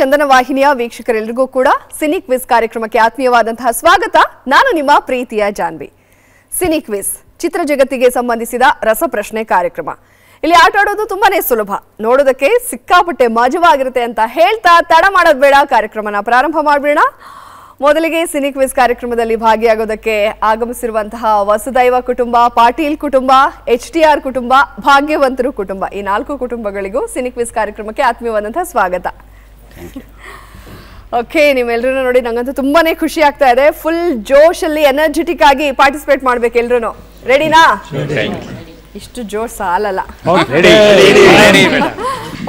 ಚಂದನ ವಾಹಿನಿಯ ವೀಕ್ಷಕರೆಲ್ಲರಿಗೂ ಕೂಡ cine quiz ಕಾರ್ಯಕ್ರಮಕ್ಕೆ ಆತ್ಮೀಯವಾದಂತಹ ಸ್ವಾಗತ. ನಾನು ನಿಮ್ಮ ಪ್ರೀತಿಯ ಜಾನ್ವಿ. ಸಿನಿ ಕ್ವಿಜ್ ಚಿತ್ರ ಜಗತ್ತಿಗೆ ಸಂಬಂಧಿಸಿದ ರಸಪ್ರಶ್ನೆ ಕಾರ್ಯಕ್ರಮ. ಇಲ್ಲಿ ಆಟ ಆಡೋದು ತುಂಬಾನೇ ಸುಲಭ, ನೋಡೋದಕ್ಕೆ ಸಿಕ್ಕಾಪಟ್ಟೆ ಮಜವಾಗಿರುತ್ತೆ ಅಂತ ಹೇಳ್ತಾ ತಡ ಮಾಡೋದು ಬೇಡ, ಕಾರ್ಯಕ್ರಮನ ಪ್ರಾರಂಭ ಮಾಡೋಣ. ಮೊದಲಿಗೆ ಸಿನಿ ಕ್ವಿಜ್ ಕಾರ್ಯಕ್ರಮದಲ್ಲಿ ಭಾಗಿಯಾಗೋದಕ್ಕೆ ಆಗಮಿಸಿರುವಂತಹ ವಸುದೈವ ಕುಟುಂಬ, ಪಾಟೀಲ್ ಕುಟುಂಬ, HTR ಕುಟುಂಬ, ಭಾಗ್ಯವಂತರು ಕುಟುಂಬ, ಈ 4 ಕುಟುಂಬಗಳಿಗೂ ಸಿನಿ ಕ್ವಿಜ್ ಕಾರ್ಯಕ್ರಮಕ್ಕೆ ಆತ್ಮೀಯವಾದಂತಹ ಸ್ವಾಗತ. ಓಕೆ, ನಿಮ್ಮೆಲ್ಲರೂ ನೋಡಿ ನಂಗಂತೂ ತುಂಬಾನೇ ಖುಷಿ ಆಗ್ತಾ ಇದೆ. ಫುಲ್ ಜೋಶ್ ಅಲ್ಲಿ ಎನರ್ಜೆಟಿಕ್ ಆಗಿ ಪಾರ್ಟಿಸಿಪೇಟ್ ಮಾಡ್ಬೇಕು ಎಲ್ರು. ರೆಡಿನಾ? ಇಷ್ಟು ಜೋಶ್ ಸಾಲಲ್ಲ.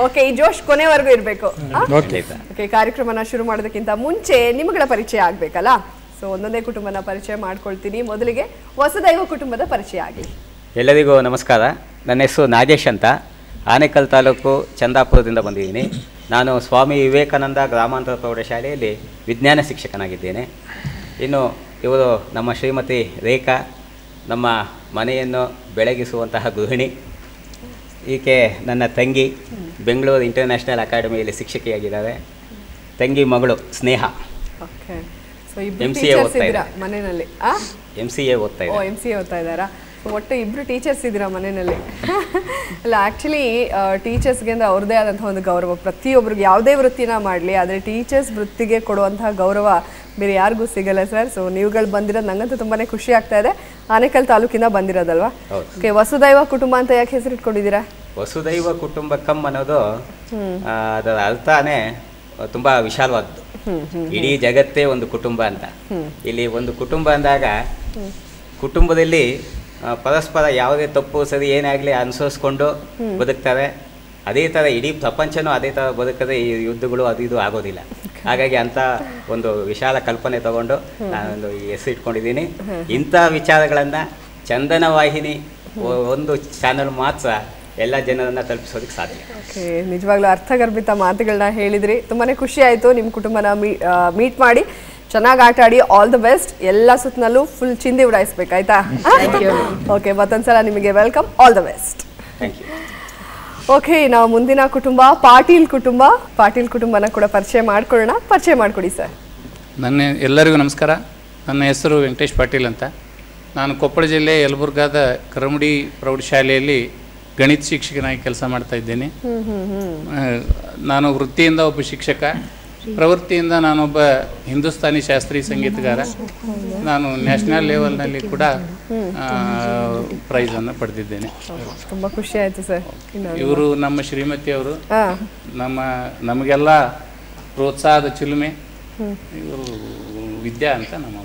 ಓಕೆ, ಈ ಜೋಶ್ ಕೊನೆವರೆಗೂ ಇರಬೇಕು. ಓಕೆ, ಕಾರ್ಯಕ್ರಮನ ಶುರು ಮಾಡೋದಕ್ಕಿಂತ ಮುಂಚೆ ನಿಮ್ಮಗಳ ಪರಿಚಯ ಆಗ್ಬೇಕಲ್ಲ. ಸೊ ಒಂದೊಂದೇ ಕುಟುಂಬನ ಪರಿಚಯ ಮಾಡ್ಕೊಳ್ತೀನಿ. ಮೊದಲಿಗೆ ವಸುದೈವ ಕುಟುಂಬದ ಪರಿಚಯ ಆಗಲಿ. ಎಲ್ಲರಿಗೂ ನಮಸ್ಕಾರ. ನನ್ನ ಹೆಸರು ನಾಗೇಶ್ ಅಂತ, ಆನೇಕಲ್ ತಾಲೂಕು ಚಂದಾಪುರದಿಂದ ಬಂದಿದ್ದೀನಿ. ನಾನು ಸ್ವಾಮಿ ವಿವೇಕಾನಂದ ಗ್ರಾಮಾಂತರ ಪ್ರೌಢಶಾಲೆಯಲ್ಲಿ ವಿಜ್ಞಾನ ಶಿಕ್ಷಕನಾಗಿದ್ದೇನೆ. ಇನ್ನು ಇವರು ನಮ್ಮ ಶ್ರೀಮತಿ ರೇಖಾ, ನಮ್ಮ ಮನೆಯನ್ನು ಬೆಳಗಿಸುವಂತಹ ಗೃಹಿಣಿ. ಈಕೆ ನನ್ನ ತಂಗಿ, ಬೆಂಗಳೂರು ಇಂಟರ್ನ್ಯಾಷನಲ್ ಅಕಾಡೆಮಿಯಲ್ಲಿ ಶಿಕ್ಷಕಿಯಾಗಿದ್ದಾರೆ. ತಂಗಿ ಮಗಳು ಸ್ನೇಹ MCA ಓದ್ತಾ ಇದ್ದಾರೆ ಮನೆಯಲ್ಲಿ. MCA ಓದ್ತಾ ಇದ್ದಾರೆ. MCA ಓದ್ತಾ ಇದ್ದಾರಾ? ಒಟ್ಟು ಇಬ್ರು ಟೀಚರ್ಸ್ ಇದ್ದೀರಾ ಮನೆಯಲ್ಲಿ. ಅಲ್ಲ, ಆ್ಯಕ್ಚುಲಿ ಟೀಚರ್ಸ್ಗೆ ಅಂದರೆ ಅವ್ರದ್ದೇ ಆದಂತಹ ಒಂದು ಗೌರವ. ಪ್ರತಿಯೊಬ್ಬರಿಗೆ ಯಾವುದೇ ವೃತ್ತಿನ ಮಾಡಲಿ, ಆದರೆ ಟೀಚರ್ಸ್ ವೃತ್ತಿಗೆ ಕೊಡುವಂತಹ ಗೌರವ ಬೇರೆ ಯಾರಿಗೂ ಸಿಗಲ್ಲ ಸರ್. ಸೊ ನೀವುಗಳು ಬಂದಿರೋದು ನಂಗಂತೂ ತುಂಬಾ ಖುಷಿ ಆಗ್ತಾ ಇದೆ. ಆನೇಕಲ್ ತಾಲೂಕಿಂದ ಬಂದಿರೋದಲ್ವಾ? ಓಕೆ, ವಸುದೈವ ಕುಟುಂಬ ಅಂತ ಯಾಕೆ ಹೆಸರಿಟ್ಕೊಂಡಿದ್ದೀರಾ? ವಸುದೈವ ಕುಟುಂಬಕಂ ಅನ್ನೋದು ಅದರ ಅರ್ಥನೇ ತುಂಬ ವಿಶಾಲವಾದ್ದು. ಇಡೀ ಜಗತ್ತೇ ಒಂದು ಕುಟುಂಬ ಅಂತ. ಇಲ್ಲಿ ಒಂದು ಕುಟುಂಬ ಅಂದಾಗ ಕುಟುಂಬದಲ್ಲಿ ಪರಸ್ಪರ ಯಾವುದೇ ತಪ್ಪು ಸರಿ ಏನೇ ಆಗಲಿ ಅನುಸರಿಸ್ಕೊಂಡು ಬದುಕ್ತಾರೆ. ಅದೇ ಥರ ಇಡೀ ಪ್ರಪಂಚನೂ ಅದೇ ಥರ ಬದುಕದೆ ಈ ಯುದ್ಧಗಳು ಅದು ಇದು ಆಗೋದಿಲ್ಲ. ಹಾಗಾಗಿ ಅಂಥ ಒಂದು ವಿಶಾಲ ಕಲ್ಪನೆ ತಗೊಂಡು ನಾನೊಂದು ಹೆಸರು ಇಟ್ಕೊಂಡಿದ್ದೀನಿ. ಇಂಥ ವಿಚಾರಗಳನ್ನು ಚಂದನ ವಾಹಿನಿ ಒಂದು ಚಾನಲ್ ಮಾತ್ರ ಎಲ್ಲ ಜನರನ್ನು ತಲುಪಿಸೋದಕ್ಕೆ ಸಾಧ್ಯ. ಓಕೆ, ನಿಜವಾಗ್ಲೂ ಅರ್ಥಗರ್ಭಿತ ಮಾತುಗಳನ್ನ ಹೇಳಿದ್ರಿ. ತುಂಬಾ ಖುಷಿ ಆಯಿತು ನಿಮ್ಮ ಕುಟುಂಬನ ಮೀಟ್ ಮಾಡಿ. ಚೆನ್ನಾಗಿ ಆಟ ಆಡಿ, ಆಲ್ ದ ಬೆಸ್ಟ್. ಎಲ್ಲ ಸುತ್ತನಲ್ಲೂ ಫುಲ್ ಚಿಂದಿ ಉಡಾಯಿಸ್ಬೇಕಾಯ್ತಾ? ಓಕೆ, ಮತ್ತೊಂದ್ಸಲ ನಿಮಗೆ welcome, all the best. Thank you. Okay, ನಾವು ಮುಂದಿನ ಕುಟುಂಬ ಪಾಟೀಲ್ ಕುಟುಂಬ. ಪಾಟೀಲ್ ಕುಟುಂಬನ ಕೂಡ ಪರಿಚಯ ಮಾಡ್ಕೊಳ್ಳೋಣ. ಪರಿಚಯ ಮಾಡಿಕೊಡಿ ಸರ್. ಎಲ್ಲರಿಗೂ ನಮಸ್ಕಾರ. ನನ್ನ ಹೆಸರು ವೆಂಕಟೇಶ್ ಪಾಟೀಲ್ ಅಂತ. ನಾನು ಕೊಪ್ಪಳ ಜಿಲ್ಲೆ ಯಲಬುರ್ಗಾದ ಕರಮಡಿ ಪ್ರೌಢಶಾಲೆಯಲ್ಲಿ ಗಣಿತ ಶಿಕ್ಷಕನಾಗಿ ಕೆಲಸ ಮಾಡ್ತಾ ಇದ್ದೇನೆ. ನಾನು ವೃತ್ತಿಯಿಂದ ಒಬ್ಬ ಶಿಕ್ಷಕ, ಪ್ರವೃತ್ತಿಯಿಂದ ನಾನೊಬ್ಬ ಹಿಂದೂಸ್ತಾನಿ ಶಾಸ್ತ್ರೀಯ ಸಂಗೀತಗಾರ. ನಾನು ನ್ಯಾಷನಲ್ ಲೆವೆಲ್ನಲ್ಲಿ ಕೂಡ ಪ್ರೈಸನ್ನು ಪಡೆದಿದ್ದೇನೆ. ತುಂಬ ಖುಷಿ ಆಯಿತು ಸರ್. ಇವರು ನಮ್ಮ ಶ್ರೀಮತಿಯವರು, ನಮಗೆಲ್ಲ ಪ್ರೋತ್ಸಾಹದ ಚಿಲುಮೆ. ಇವರು ವಿದ್ಯಾ ಅಂತ ನಮ್ಮ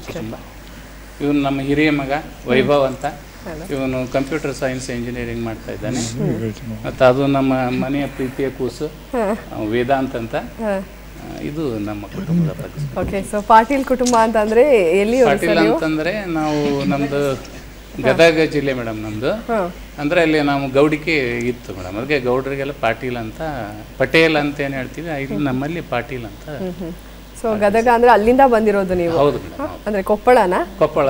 ಕುಟುಂಬ. ಇವನು ನಮ್ಮ ಹಿರಿಯ ಮಗ ವೈಭವ್ ಅಂತ. ಇವನು ಕಂಪ್ಯೂಟರ್ ಸೈನ್ಸ್ ಇಂಜಿನಿಯರಿಂಗ್ ಮಾಡ್ತಾ ಇದ್ದಾನೆ. ಮತ್ತು ಅದು ನಮ್ಮ ಮನೆಯ ಪ್ರೀತಿಯ ಕೂಸು ವೇದಾಂತ್ ಅಂತ. ಇದು ನಮ್ಮ ಕುಟುಂಬದ ಪರಿಚಯ. ಓಕೆ, ಸೊ ಪಾಟೀಲ್ ಕುಟುಂಬ ಅಂತಂದ್ರೆ ಎಲ್ಲಿ? ಪಾಟೀಲ್ ಅಂತಂದ್ರೆ ನಾವು ನಮ್ದು ಗದಗ ಜಿಲ್ಲೆ ಮೇಡಮ್ ನಮ್ದು. ಅಂದ್ರೆ ಅಲ್ಲಿ ನಾವು ಗೌಡಿಕೆ ಇತ್ತು ಮೇಡಮ್, ಅದಕ್ಕೆ ಗೌಡರಿಗೆಲ್ಲ ಪಾಟೀಲ್ ಅಂತ, ಪಟೇಲ್ ಅಂತ ಏನು ಹೇಳ್ತೀವಿ, ಇಲ್ಲಿ ನಮ್ಮಲ್ಲಿ ಪಾಟೀಲ್ ಅಂತ. ಸೊ ಗದಗ ಅಂದ್ರೆ ಅಲ್ಲಿಂದ ಬಂದಿರೋದು ನೀವು? ಹೌದು. ಅಂದ್ರೆ ಕೊಪ್ಪಳನಾ? ಕೊಪ್ಪಳ.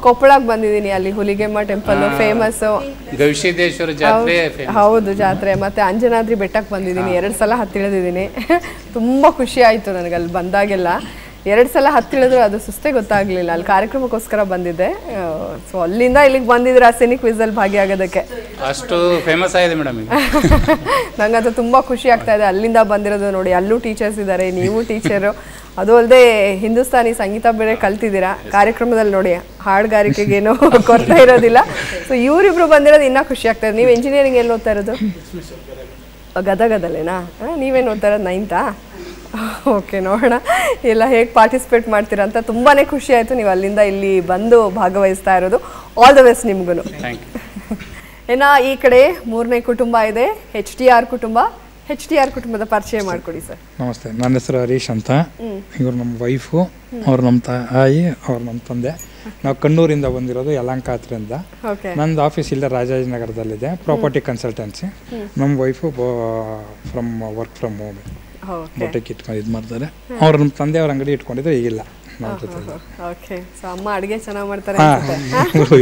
ಕೊಪ್ಪಳಕ್ಕೆ ಬಂದಿದ್ದೀನಿ. ಅಲ್ಲಿ ಹುಲಿಗೆಮ್ಮ ಟೆಂಪಲ್ ಫೇಮಸ್, ಗವಿಸಿದ್ದೇಶ್ವರ ಜಾತ್ರೆ. ಹೌದು, ಜಾತ್ರೆ. ಮತ್ತೆ ಅಂಜನಾದ್ರಿ ಬೆಟ್ಟಕ್ಕೆ ಬಂದಿದ್ದೀನಿ, 2 ಸಲ ಹತ್ತಿಳಿದಿದ್ದೀನಿ. ತುಂಬಾ ಖುಷಿ ಆಯ್ತು ನನಗೆ ಅಲ್ಲಿ ಬಂದಾಗೆಲ್ಲ. 2 ಸಲ ಹತ್ತಿಳಿದ್ರು ಅದು ಸುಸ್ತೇ ಗೊತ್ತಾಗ್ಲಿಲ್ಲ. ಅಲ್ಲಿ ಕಾರ್ಯಕ್ರಮಕ್ಕೋಸ್ಕರ ಬಂದಿದ್ದೆ. ಸೊ ಅಲ್ಲಿಂದ ಇಲ್ಲಿಗೆ ಬಂದಿದ್ರೆ ಸಿನಿ ಕ್ವಿಜ್ ಅಲ್ಲಿ ಭಾಗಿಯಾಗೋದಕ್ಕೆ. ಅಷ್ಟು ಫೇಮಸ್ ಆಗಿದೆ ಮೇಡಮ್. ನಂಗಂತೂ ತುಂಬಾ ಖುಷಿ ಆಗ್ತಾ ಇದೆ ಅಲ್ಲಿಂದ ಬಂದಿರೋದು ನೋಡಿ. ಅಲ್ಲೂ ಟೀಚರ್ಸ್ ಇದ್ದಾರೆ, ನೀವು ಟೀಚರು. ಅದು ಅಲ್ಲದೆ ಹಿಂದೂಸ್ತಾನಿ ಸಂಗೀತ ಬೇರೆ ಕಲ್ತಿದ್ದೀರಾ. ಕಾರ್ಯಕ್ರಮದಲ್ಲಿ ನೋಡಿ ಹಾಡುಗಾರಿಕೆಗೇನೋ ಕೊರತೆ ಇರೋದಿಲ್ಲ. ಸೊ ಇವರಿಬ್ರು ಬಂದಿರೋದು ಇನ್ನೂ ಖುಷಿ ಆಗ್ತಾ ಇದೆ. ನೀವು ಇಂಜಿನಿಯರಿಂಗ್ ಎಲ್ಲಿ ಓದ್ತಾ ಇರೋದು? ಗದಗದಲ್ಲೇನಾ? ನೀವೇನು ಓದ್ತಾ ಇರೋದು? 9th? ಓಕೆ, ನೋಡೋಣ ಎಲ್ಲ ಹೇಗೆ ಪಾರ್ಟಿಸಿಪೇಟ್ ಮಾಡ್ತೀರಾ ಅಂತ. ತುಂಬಾ ಖುಷಿ ಆಯಿತು ನೀವು ಅಲ್ಲಿಂದ ಇಲ್ಲಿ ಬಂದು ಭಾಗವಹಿಸ್ತಾ ಇರೋದು. ಆಲ್ ದ ಬೆಸ್ಟ್ ನಿಮ್ಗೂ. ಇನ್ನು ಈ ಕಡೆ 3ನೇ ಕುಟುಂಬ ಇದೆ, HTR ಕುಟುಂಬ. HTR ಕುಟುಂಬದ ಪರಿಚಯ ಮಾಡಿಕೊಡಿ ಸರ್. ನಮಸ್ತೆ, ನನ್ನ ಹೆಸರು ಹರೀಶ್ ಅಂತ. ಇವರು ನಮ್ಮ ವೈಫು, ಅವ್ರು ನಮ್ಮ ತಾಯಿ, ಅವ್ರು ನಮ್ಮ ತಂದೆ. ನಾವು ಕಣ್ಣೂರಿಂದ ಬಂದಿರೋದು, ಯಲಹಂಕ ಹತ್ರದಿಂದ. ನಂದು ಆಫೀಸ್ ಇಲ್ಲೇ ರಾಜಾಜಿನಗರದಲ್ಲಿದೆ, ಪ್ರಾಪರ್ಟಿ ಕನ್ಸಲ್ಟೆನ್ಸಿ. ನಮ್ಮ wife from work from home, ಬಟ್ಟೆಗೆ ಇಟ್ಕೊಂಡು ಇದು ಮಾಡ್ತಾರೆ. ಅವ್ರು ನಮ್ಮ ತಂದೆಯವ್ರ ಅಂಗಡಿ ಇಟ್ಕೊಂಡಿದ್ರೆ ಈಗಿಲ್ಲ ನಮ್ಮ ಜೊತೆ. ಓಕೆ, ಸೊ ಅಮ್ಮ ಅಡುಗೆ ಚೆನ್ನಾಗಿ ಮಾಡ್ತಾರೆ?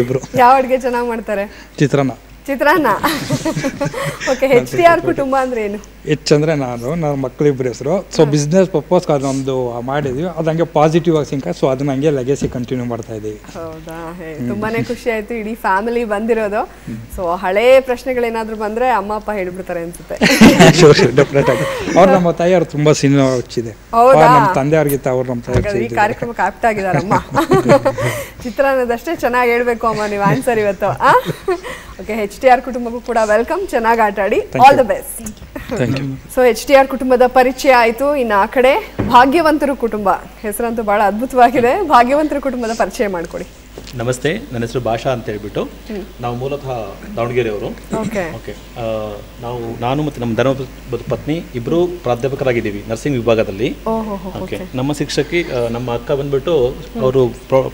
ಇಬ್ರು. ಯಾವ ಅಡುಗೆ ಚೆನ್ನಾಗಿ ಮಾಡ್ತಾರೆ? ಚಿತ್ರಾನ್ನ. ಚಿತ್ರಾನ್ನ. ಓಕೆ, HTR ಕುಟುಂಬ ಅಂದ್ರೆ ಏನು? ಹೆಚ್ಚು ಅಂದರೆ ನನ್ನ ಮಕ್ಕಳಿಬ್ಬರು ಹೆಸರು. ಸೊ ಬಿಸ್ನೆಸ್ ಪರ್ಪಸ್ ಅದೊಂದು ಮಾಡಿದ್ವಿ, ಅದು ಹಂಗೆ ಪಾಸಿಟಿವ್ ಆಗಿ ಸಿಂಕ. ಸೊ ಅದನ್ನ ಹಂಗೆ ಲೆಗಸಿ ಕಂಟಿನ್ಯೂ ಮಾಡ್ತಾ ಇದ್ದೀವಿ. ಹೌದಾ? ತುಂಬಾನೇ ಖುಷಿ ಆಯ್ತು ಇಡೀ ಫ್ಯಾಮಿಲಿ ಬಂದಿರೋದು. ಸೊ ಹಳೇ ಪ್ರಶ್ನೆಗಳೇನಾದ್ರೂ ಬಂದ್ರೆ ಅಮ್ಮ ಅಪ್ಪ ಹೇಳ್ಬಿಡ್ತಾರೆ ಅನ್ಸುತ್ತೆ. ಡೆಫಿನೆಟ್ ಆಗಿ ಅವ್ರು ನಮ್ಮ ತಾಯಿಯವ್ರು ತುಂಬಾ ಸಿನಿಮಾ ಹಚ್ಚಿದೆ. ನಮ್ಮ ತಂದೆಯವ್ರಿಗಿಂತ ಅವ್ರು ನಮ್ಮ ತಾಯಿ ಈ ಕಾರ್ಯಕ್ರಮಕ್ಕೆ ಆಪ್ಟ್ ಆಗಿದಾರಮ್ಮ. ಚಿತ್ರಾನ್ನದಷ್ಟೇ ಚೆನ್ನಾಗಿ ಹೇಳ್ಬೇಕು ಅಮ್ಮ ನೀವು ಆನ್ಸರ್ ಇವತ್ತು. ಓಕೆ, HTR ಕುಟುಂಬಕ್ಕೂ ಕೂಡ ವೆಲ್ಕಮ್. ಚೆನ್ನಾಗಿ ಆಟ ಆಡಿ. All the best. So HTR ಕುಟುಂಬದ ಪರಿಚಯ ಆಯಿತು. ಇನ್ನು ಆ ಕಡೆ ಭಾಗ್ಯವಂತರು ಕುಟುಂಬ, ಹೆಸರಂತೂ ಬಹಳ ಅದ್ಭುತವಾಗಿದೆ. ಭಾಗ್ಯವಂತರ ಕುಟುಂಬದ ಪರಿಚಯ ಮಾಡಿಕೊಡಿ. ನಮಸ್ತೆ, ನನ್ನ ಹೆಸರು ಭಾಷಾ ಅಂತ ಹೇಳ್ಬಿಟ್ಟು. ನಾವು ಮೂಲತಃ ದಾವಣಗೆರೆಯವರು. ಓಕೆ, ನಾನು ಮತ್ತು ನಮ್ಮ ಧರ್ಮ ಪತ್ನಿ ಇಬ್ಬರು ಪ್ರಾಧ್ಯಾಪಕರಾಗಿದ್ದೀವಿ ನರ್ಸಿಂಗ್ ವಿಭಾಗದಲ್ಲಿ. ಓಕೆ, ನಮ್ಮ ಶಿಕ್ಷಕಿ ನಮ್ಮ ಅಕ್ಕ ಬಂದ್ಬಿಟ್ಟು ಅವರು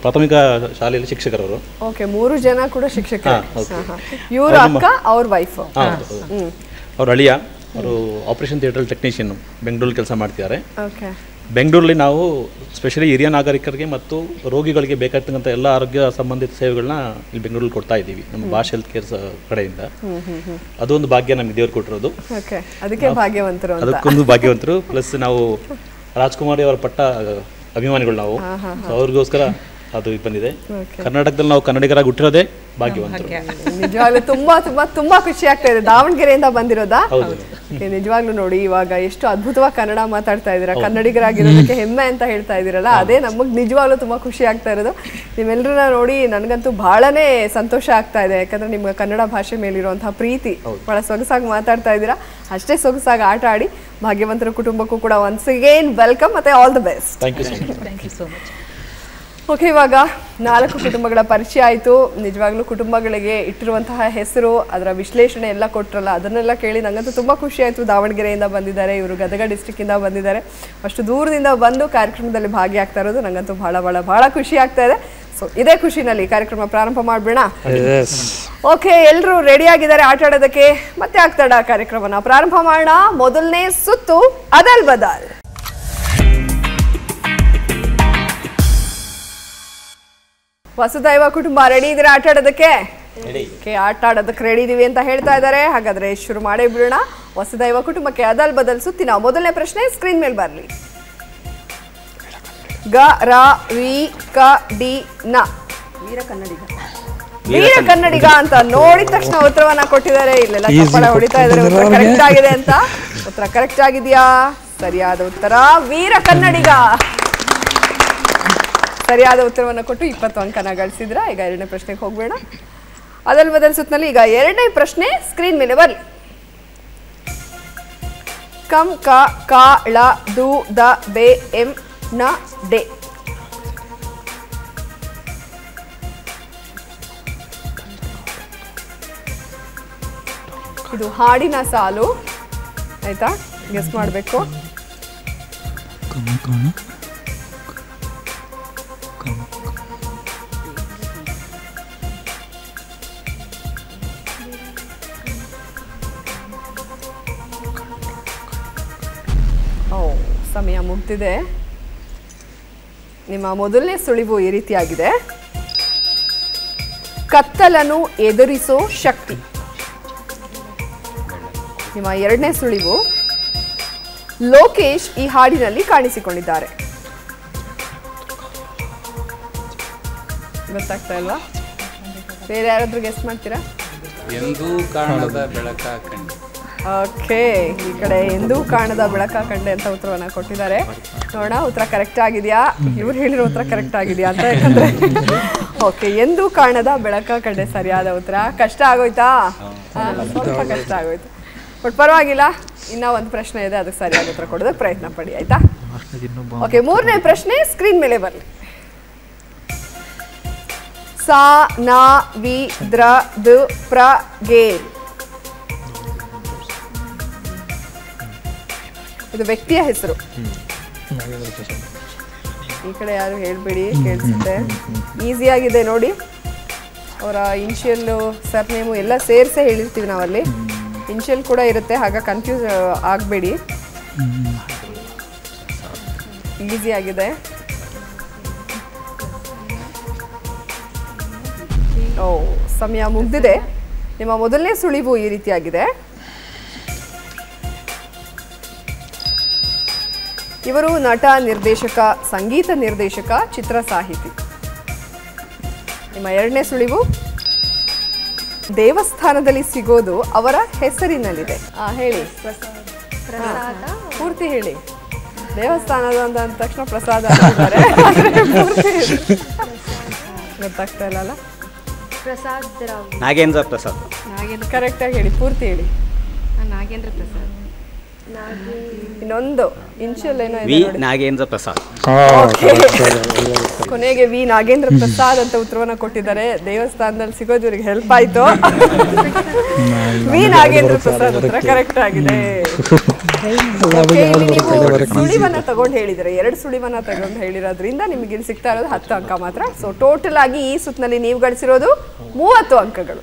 ಪ್ರಾಥಮಿಕ ಶಾಲೆಯಲ್ಲಿ ಶಿಕ್ಷಕರವರು. ಓಕೆ, 3 ಜನ ಕೂಡ ಶಿಕ್ಷಕರು. ಇವರು ಅಕ್ಕ, ಅವ್ರ ವೈಫ್. ಅವ್ರ ಅಳಿಯ ಅವರು ಆಪರೇಷನ್ ಥಿಯೇಟರ್ ಟೆಕ್ನಿಷಿಯನ್ ಬೆಂಗಳೂರಲ್ಲಿ ಕೆಲಸ ಮಾಡ್ತಿದ್ದಾರೆ. ಓಕೆ, ಬೆಂಗಳೂರಲ್ಲಿ ನಾವು ಸ್ಪೆಷಲಿ ಹಿರಿಯ ನಾಗರಿಕರಿಗೆ ಮತ್ತು ರೋಗಿಗಳಿಗೆ ಬೇಕಾಗ್ತಕ್ಕಂಥ ಎಲ್ಲ ಆರೋಗ್ಯ ಸಂಬಂಧಿತ ಸೇವೆಗಳನ್ನ ಇಲ್ಲಿ ಬೆಂಗಳೂರಲ್ಲಿ ಕೊಡ್ತಾ ಇದ್ದೀವಿ ನಮ್ಮ ಭಾಷ್ ಹೆಲ್ತ್ ಕೇರ್ ಕಡೆಯಿಂದ. ಅದೊಂದು ಭಾಗ್ಯ ನಮಗೆ ದೇವ್ರು ಕೊಟ್ಟಿರೋದು. ಅದಕ್ಕೊಂದು ಭಾಗ್ಯವಂತರು. ಪ್ಲಸ್ ನಾವು ರಾಜ್ಕುಮಾರಿ ಅವರ ಪಟ್ಟ ಅಭಿಮಾನಿಗಳು ನಾವು. ಅವ್ರಿಗೋಸ್ಕರ ಅದು ಬಂದಿದೆ. ಕರ್ನಾಟಕದಲ್ಲಿ ನಾವು ಕನ್ನಡಿಗರಾಗಿ ಹುಟ್ಟಿರೋದೇ ಭಾಗ್ಯವಂತರು. ನಿಜವಾಗ್ಲೂ ತುಂಬಾ ತುಂಬಾ ತುಂಬಾ ಖುಷಿ ಆಗ್ತಾ ಇದೆ. ದಾವಣಗೆರೆಯಿಂದ ಬಂದಿರೋದಾ? ನಿಜವಾಗ್ಲೂ ನೋಡಿ, ಇವಾಗ ಎಷ್ಟು ಅದ್ಭುತವಾಗಿ ಕನ್ನಡ ಮಾತಾಡ್ತಾ ಇದ್ದೀರಾ. ಕನ್ನಡಿಗರಾಗಿರೋದಕ್ಕೆ ಹೆಮ್ಮೆ ಅಂತ ಹೇಳ್ತಾ ಇದ್ದೀರಲ್ಲ, ಅದೇ ನಮಗ್ ನಿಜವಾಗ್ಲೂ ತುಂಬಾ ಖುಷಿ ಆಗ್ತಾ ಇರೋದು. ನಿಮ್ಮೆಲ್ಲರನ್ನ ನೋಡಿ ನನಗಂತೂ ಬಹಳನೇ ಸಂತೋಷ ಆಗ್ತಾ ಇದೆ. ಯಾಕಂದ್ರೆ ನಿಮ್ಗೆ ಕನ್ನಡ ಭಾಷೆ ಮೇಲಿರುವಂತಹ ಪ್ರೀತಿ, ಬಹಳ ಸೊಗಸಾಗಿ ಮಾತಾಡ್ತಾ ಇದ್ದೀರಾ. ಅಷ್ಟೇ ಸೊಗಸಾಗಿ ಆಟ ಆಡಿ. ಭಾಗ್ಯವಂತರ ಕುಟುಂಬಕ್ಕೂ ಕೂಡ ಒನ್ಸ್ ಅಗೇನ್ ವೆಲ್ಕಮ್ ಮತ್ತೆ all the best. Thank you so much. Okay, ಇವಾಗ 4 ಕುಟುಂಬಗಳ ಪರಿಚಯ ಆಯಿತು. ನಿಜವಾಗ್ಲೂ ಕುಟುಂಬಗಳಿಗೆ ಇಟ್ಟಿರುವಂತಹ ಹೆಸರು, ಅದರ ವಿಶ್ಲೇಷಣೆ ಎಲ್ಲ ಕೊಟ್ಟರಲ್ಲ, ಅದನ್ನೆಲ್ಲ ಕೇಳಿ ನನಗಂತೂ ತುಂಬ ಖುಷಿ ಆಯಿತು. ದಾವಣಗೆರೆಯಿಂದ ಬಂದಿದ್ದಾರೆ, ಇವರು ಗದಗ ಡಿಸ್ಟ್ರಿಕ್ಕಿಂದ ಬಂದಿದ್ದಾರೆ. ಅಷ್ಟು ದೂರದಿಂದ ಬಂದು ಕಾರ್ಯಕ್ರಮದಲ್ಲಿ ಭಾಗಿಯಾಗ್ತಾ ಇರೋದು ನನಗಂತೂ ಬಹಳ ಖುಷಿ ಆಗ್ತಾ ಇದೆ. ಸೊ ಇದೇ ಖುಷಿನಲ್ಲಿ ಕಾರ್ಯಕ್ರಮ ಪ್ರಾರಂಭ ಮಾಡೋಣ. ಓಕೆ, ಎಲ್ಲರೂ ರೆಡಿ ಆಗಿದ್ದಾರೆ ಆಟ ಆಡೋದಕ್ಕೆ. ಮತ್ತೆ ಆಗ್ತಾಡ ಕಾರ್ಯಕ್ರಮನ ಪ್ರಾರಂಭ ಮಾಡೋಣ. ಮೊದಲನೇ ಸುತ್ತು ಅದಲ್ ಬದಲ್. ವಸುದೈವ ಕುಟುಂಬ ರೆಡಿ ಇದ್ದೀರಾ ಆಟ ಆಡೋದಕ್ಕೆ? ಆಟ ಆಡೋದಕ್ಕೆ ರೆಡಿ ಇದೀವಿ ಅಂತ ಹೇಳ್ತಾ ಇದ್ದಾರೆ. ಹಾಗಾದ್ರೆ ಶುರು ಮಾಡೇ ಬಿಡೋಣ. ವಸುದೈವ ಕುಟುಂಬಕ್ಕೆ ಅದಲ್ ಬದಲ್ ಸುತ್ತಿನ ಮೊದಲನೇ ಪ್ರಶ್ನೆ ಸ್ಕ್ರೀನ್ ಮೇಲೆ ಬರಲಿ. ಗ ರ ವಿ ಕ ಡಿ ನ ವೀರ ಕನ್ನಡಿಗ ಅಂತ ನೋಡಿದ ತಕ್ಷಣ ಉತ್ತರವನ್ನ ಕೊಟ್ಟಿದ್ದಾರೆ. ಇಲ್ಲೆಲ್ಲ ಚಪ್ಪಳ ಹೊಡಿತಾ ಇದ್ದಾರೆ. ಉತ್ತರ ಕರೆಕ್ಟ್ ಆಗಿದೆ ಅಂತ. ಉತ್ತರ ಕರೆಕ್ಟ್ ಆಗಿದೆಯಾ? ಸರಿಯಾದ ಉತ್ತರ ವೀರ ಕನ್ನಡಿಗ. ಸರಿಯಾದ ಉತ್ತರವನ್ನು ಕೊಟ್ಟು 20 ಅಂಕನ ಗಳಿಸಿದ್ರ. ಈಗ 2ನೇ ಪ್ರಶ್ನೆಗೆ ಹೋಗ್ಬೇಡ. ಅದಲ್ ಬದಲ್ ಸುತ್ತಿನಲ್ಲಿ ಈಗ 2ನೇ ಪ್ರಶ್ನೆ ಸ್ಕ್ರೀನ್ ಮೇಲೆ ಬರಲಿ. ಕಂ ಕ ಕ ಳ ದು ದ ಬೆ ಎಂ ನ ಡೆ. ಇದು ಹಾಡಿನ ಸಾಲು. ಆಯ್ತಾ? ಗೆಸ್ ಮಾಡಬೇಕು. ಸಮಯ ಮುಗ್ದಿದೆ. ನಿಮ್ಮ ಮೊದಲನೇ ಸುಳಿವು ಈ ರೀತಿಯಾಗಿದೆ. ಕತ್ತಲನ್ನು ಎದುರಿಸೋ ಶಕ್ತಿ. ನಿಮ್ಮ 2ನೇ ಸುಳಿವು ಲೋಕೇಶ್ ಈ ಹಾಡಿನಲ್ಲಿ ಕಾಣಿಸಿಕೊಂಡಿದ್ದಾರೆ. ಗೊತ್ತಾಗ್ತಾ ಇಲ್ಲ? ಬೇರೆ ಯಾರಾದ್ರೂ ಗೆಸ್ಟ್ ಮಾಡ್ತೀರಾ? ಎಂದೂ ಕಾಣದ ಬೆಳಕ ಕಂಡೆ. ಓಕೆ, ಈ ಕಡೆ ಎಂದೂ ಕಾಣದ ಬೆಳಕ ಕಂಡೆ ಅಂತ ಉತ್ತರವನ್ನ ಕೊಟ್ಟಿದ್ದಾರೆ. ನೋಡೋಣ ಉತ್ತರ ಕರೆಕ್ಟ್ ಆಗಿದೆಯಾ, ಇವ್ರು ಹೇಳಿರೋ ಉತ್ತರ ಕರೆಕ್ಟ್ ಆಗಿದೆಯಾ ಅಂತ. ಯಾಕಂದ್ರೆ ಓಕೆ, ಎಂದೂ ಕಾಣದ ಬೆಳಕ ಕಂಡೆ ಸರಿಯಾದ ಉತ್ತರ. ಕಷ್ಟ ಆಗೋಯ್ತಾ? ಸ್ವಲ್ಪ ಕಷ್ಟ ಆಗೋಯ್ತು, ಬಟ್ ಪರವಾಗಿಲ್ಲ. ಇನ್ನ ಒಂದು ಪ್ರಶ್ನೆ ಇದೆ, ಅದಕ್ಕೆ ಸರಿಯಾದ ಉತ್ತರ ಕೊಡೋದಕ್ಕೆ ಪ್ರಯತ್ನ ಪಡಿ. ಆಯ್ತಾ? ಓಕೆ, 3ನೇ ಪ್ರಶ್ನೆ ಸ್ಕ್ರೀನ್ ಮೇಲೆ ಬರಲಿ. ಸಾ ನ ವಿ ದ್ರ ದ ಪ್ರ ಗೆ. ಇದು ವ್ಯಕ್ತಿಯ ಹೆಸರು. ಈ ಕಡೆ ಯಾರು ಹೇಳ್ಬೇಡಿ, ಕೇಳಿಸುತ್ತೆ. ಈಸಿ ಆಗಿದೆ ನೋಡಿ. ಅವರ ಇನಿಷಿಯಲ್ಲು, ಸರ್ನೇಮು ಎಲ್ಲ ಸೇರಿಸೇ ಹೇಳಿರ್ತೀವಿ ನಾವಲ್ಲಿ. ಇನಿಷಿಯಲ್ ಕೂಡ ಇರುತ್ತೆ, ಹಾಗ ಕನ್ಫ್ಯೂಸ್ ಆಗಬೇಡಿ. ಈಸಿ ಆಗಿದೆ. ಸಮಯ ಮುಗ್ದಿದೆ. ನಿಮ್ಮ ಮೊದಲನೇ ಸುಳಿವು ಈ ರೀತಿಯಾಗಿದೆ. ಇವರು ನಟ, ನಿರ್ದೇಶಕ, ಸಂಗೀತ ನಿರ್ದೇಶಕ, ಚಿತ್ರ ಸಾಹಿತಿ. ನಿಮ್ಮ ಎರಡನೇ ಸುಳಿವು ದೇವಸ್ಥಾನದಲ್ಲಿ ಸಿಗೋದು ಅವರ ಹೆಸರಿನಲ್ಲಿದೆ. ಹೇಳಿ, ಪೂರ್ತಿ ಹೇಳಿ. ದೇವಸ್ಥಾನದ ಅಂದ ತಕ್ಷಣ ಪ್ರಸಾದ ಅಂತಾರೆ, ಗೊತ್ತಾಗ್ತಾ ಇಲ್ಲ. ಪ್ರಸಾದ್ ರಾವ್. ನಾಗೇಂದ್ರ ಪ್ರಸಾದ್. ಕರೆಕ್ಟಾಗಿ ಹೇಳಿ, ಪೂರ್ತಿ ಹೇಳಿ. ನಾಗೇಂದ್ರ ಪ್ರಸಾದ್. ಇನ್ನೊಂದು ಇನ್ಶಿಯಲ್ ಏನೋ ವಿ ನಾಗೇಂದ್ರ ಪ್ರಸಾದ್. ಕೊನೆಗೆ ವಿ ನಾಗೇಂದ್ರ ಪ್ರಸಾದ್ ಅಂತ ಉತ್ತರವನ್ನ ಕೊಟ್ಟಿದ್ದಾರೆ. ದೇವಸ್ಥಾನದಲ್ಲಿ ಸಿಗೋದು ಇವರಿಗೆ ಹೆಲ್ಪ್ ಆಯ್ತು. ವಿ ನಾಗೇಂದ್ರ ಪ್ರಸಾದ್ ಉತ್ತರ ಕರೆಕ್ಟ್ ಆಗಿದೆ. ಸುಳಿವನ್ನ ತಗೊಂಡು ಹೇಳಿದ್ರೆ, 2 ಸುಳಿವನ್ನ ತಗೊಂಡು ಹೇಳಿರೋದ್ರಿಂದ ನಿಮಗೆ ಇಲ್ಲಿ ಸಿಗ್ತಾ ಇರೋದು 10 ಅಂಕ ಮಾತ್ರ. ಸೊ ಟೋಟಲ್ ಆಗಿ ಈ ಸುತ್ತಿನಲ್ಲಿ ನೀವು ಗಳಿಸಿರೋದು 30 ಅಂಕಗಳು.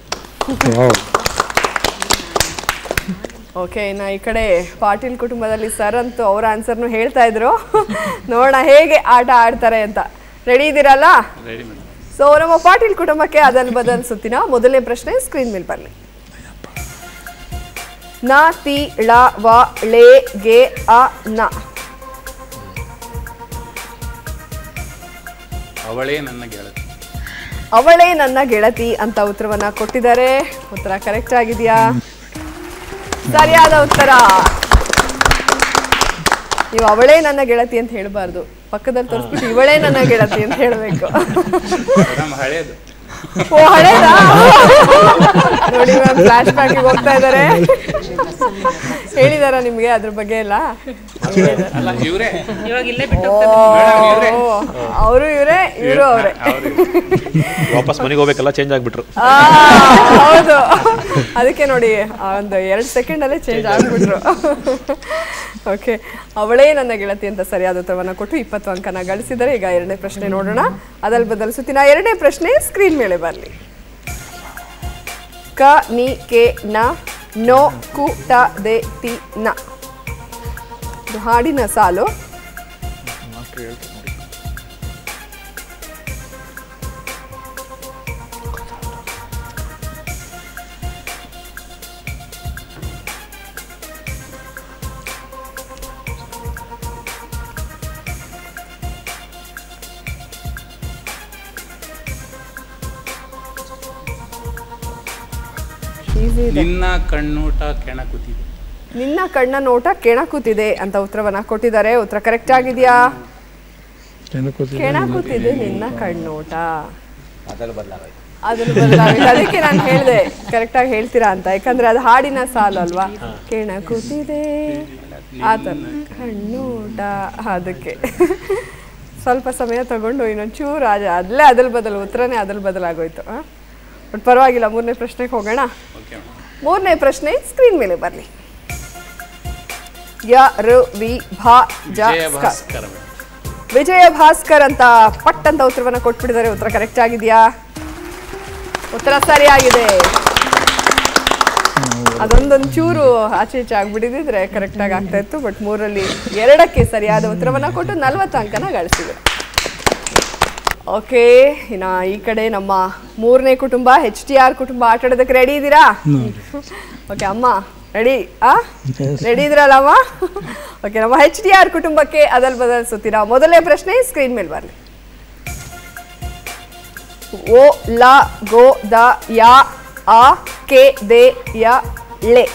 ಓಕೆ, ಇನ್ನು ಈ ಕಡೆ ಪಾಟೀಲ್ ಕುಟುಂಬದಲ್ಲಿ ಸರ್ ಅಂತೂ ಅವರ ಆನ್ಸರ್ನು ಹೇಳ್ತಾ ಇದ್ರು. ನೋಡೋಣ ಹೇಗೆ ಆಟ ಆಡ್ತಾರೆ ಅಂತ. ರೆಡಿ ಇದ್ದೀರಲ್ಲ? ಸೊ ನಮ್ಮ ಪಾಟೀಲ್ ಕುಟುಂಬಕ್ಕೆ ಅದಲ್ ಬದಲ್ ಸುತ್ತಿನ ಮೊದಲನೇ ಪ್ರಶ್ನೆ ಸ್ಕ್ರೀನ್ ಮೇಲೆ ಬರಲಿ. ನ, ತಿ, ಳ, ವ, ಳೆ, ಗೆ, ಅ, ನ. ಅವಳೇ ನನ್ನ ಗೆಳತಿ. ಅವಳೇ ನನ್ನ ಗೆಳತಿ ಅಂತ ಉತ್ತರವನ್ನ ಕೊಟ್ಟಿದ್ದಾರೆ. ಉತ್ತರ ಕರೆಕ್ಟ್ ಆಗಿದೆಯಾ? ಸರಿಯಾದ ಉತ್ತರ. ನೀವು ಅವಳೇ ನನ್ನ ಗೆಳತಿ ಅಂತ ಹೇಳಬಾರ್ದು, ಪಕ್ಕದಲ್ಲಿ ತೋರಿಸ್ಬಿಟ್ಟು ಇವಳೇ ನನ್ನ ಗೆಳತಿ ಅಂತ ಹೇಳಬೇಕು. ಹಳೇದು. ಓ, ಹಳೇದಾ? ನೋಡಿ ಮ್ಯಾಮ್, ಫ್ಲಾಶ್ ಬ್ಯಾಕಿಗೆ ಹೋಗ್ತಾ ಇದ್ದಾರೆ. ಹೇಳಿದಾರ ನಿಮ್ಗೆ ಅದ್ರ ಬಗ್ಗೆ ಎಲ್ಲ? ಅವರು ಇವರೇ, ಇವರು ಅವರೇ. ವಾಪಸ್ ಮನೆಗೆ ಹೋಗ್ಬೇಕಲ್ಲ, ಚೇಂಜ್ ಆಗ್ಬಿಟ್ರು. ಹೌದು, ಅದಕ್ಕೆ ನೋಡಿ ಒಂದು 2 ಸೆಕೆಂಡಲ್ಲೇ ಚೇಂಜ್ ಆಗ್ಬಿಟ್ರು. ಓಕೆ, ಅವಳೇ ನನ್ನ ಗೆಳತಿ ಅಂತ ಸರಿಯಾದ ಉತ್ತರವನ್ನು ಕೊಟ್ಟು 20 ಅಂಕನ ಗಳಿಸಿದರೆ. ಈಗ 2ನೇ ಪ್ರಶ್ನೆ ನೋಡೋಣ. ಅದಲ್ ಬದಲ್ ಸುತ್ತಿನ 2ನೇ ಪ್ರಶ್ನೆ ಸ್ಕ್ರೀನ್ ಮೇಲೆ ಬರಲಿ. ಕ, ನಿ, ಕೆ, ನ, ನೋ, ಕು, ಟ, ದೆ, ತಿ, ನ. ಇದು ಹಾಡಿನ ಸಾಲು. ನಿನ್ನ ಕಣ್ಣೋಟ ಕೆಣಕುತ್ತಿದೆ. ನಿನ್ನ ಕಣ್ಣ ನೋಟ ಕೆಣಕುತ್ತಿದೆ ಅಂತ ಉತ್ತರವನ್ನ ಕೊಟ್ಟಿದ್ದಾರೆ. ಉತ್ತರ ಕರೆಕ್ಟ್ ಆಗಿದೆಯಾ? ಕೆಣಕುತ್ತಿದೆ ನಿನ್ನ ಕಣ್ಣೋಟ. ಅದನ್ನು ಬದಲಾಗಿದೆ. ಅದಕ್ಕೆ ನಾನು ಹೇಳಿದೆ ಕರೆಕ್ಟಾಗಿ ಹೇಳ್ತೀರಾ ಅಂತ, ಯಾಕಂದ್ರೆ ಅದು ಹಾಡಿನ ಸಾಲು ಅಲ್ವಾ. ಕೆಣಕುತ್ತಿದೆ ಆತರ ಕಣ್ಣೋಟ. ಅದಕ್ಕೆ ಸ್ವಲ್ಪ ಸಮಯ ತಗೊಂಡು ಇನ್ನೊಂದು ಚೂರು ಅಲ್ಲೇ ಅದಲ್ ಬದಲು ಉತ್ತರನೇ ಅದಲ್ ಬದಲಾಗೋಯ್ತು. ಬಟ್ ಪರವಾಗಿಲ್ಲ, 3ನೇ ಪ್ರಶ್ನೆಗೆ ಹೋಗೋಣ. 3ನೇ ಪ್ರಶ್ನೆ ಸ್ಕ್ರೀನ್ ಮೇಲೆ ಬರಲಿ. ಯ, ರು, ವಿ, ಭಾ, ಜ, ಸ್ಕ. ವಿಜಯ ಭಾಸ್ಕರ್ ಅಂತ ಪಟ್ ಅಂತ ಉತ್ತರವನ್ನ ಕೊಟ್ಬಿಟ್ಟಿದ್ದಾರೆ. ಉತ್ತರ ಕರೆಕ್ಟ್ ಆಗಿದೆಯಾ? ಉತ್ತರ ಸರಿಯಾಗಿದೆ. ಅದೊಂದೊಂದು ಚೂರು ಆಚೆ ಈಚೆ ಆಗ್ಬಿಟ್ಟಿದ್ರೆ ಕರೆಕ್ಟಾಗಿ ಆಗ್ತಾ ಇತ್ತು. ಬಟ್ 3ರಲ್ಲಿ 2ಕ್ಕೆ ಸರಿಯಾದ ಉತ್ತರವನ್ನ ಕೊಟ್ಟು 40 ಅಂಕನ ಗಳಿಸಿದೆ. ಓಕೆ, ಇನ್ನ ಈ ಕಡೆ ನಮ್ಮ 3ನೇ ಕುಟುಂಬ HTR ಕುಟುಂಬ ಆಟ ಆಡೋದಕ್ಕೆ ರೆಡಿ ಇದ್ದೀರಾ? ಓಕೆ ಅಮ್ಮ, ರೆಡಿ? ರೆಡಿ ಇದ್ರಲ್ಲ ಅಮ್ಮ? ಓಕೆ, ನಮ್ಮ HTR ಕುಟುಂಬಕ್ಕೆ ಅದಲ್ ಬದಲ್ ಸುತ್ತಿನ ಮೊದಲನೇ ಪ್ರಶ್ನೆ ಸ್ಕ್ರೀನ್ ಮೇಲೆ ಬರಲಿ. ಓ, ಲ, ಗೋ, ದ, ಯ, ಆ, ಕೆ, ದೆ, ಯ, ಳೆ.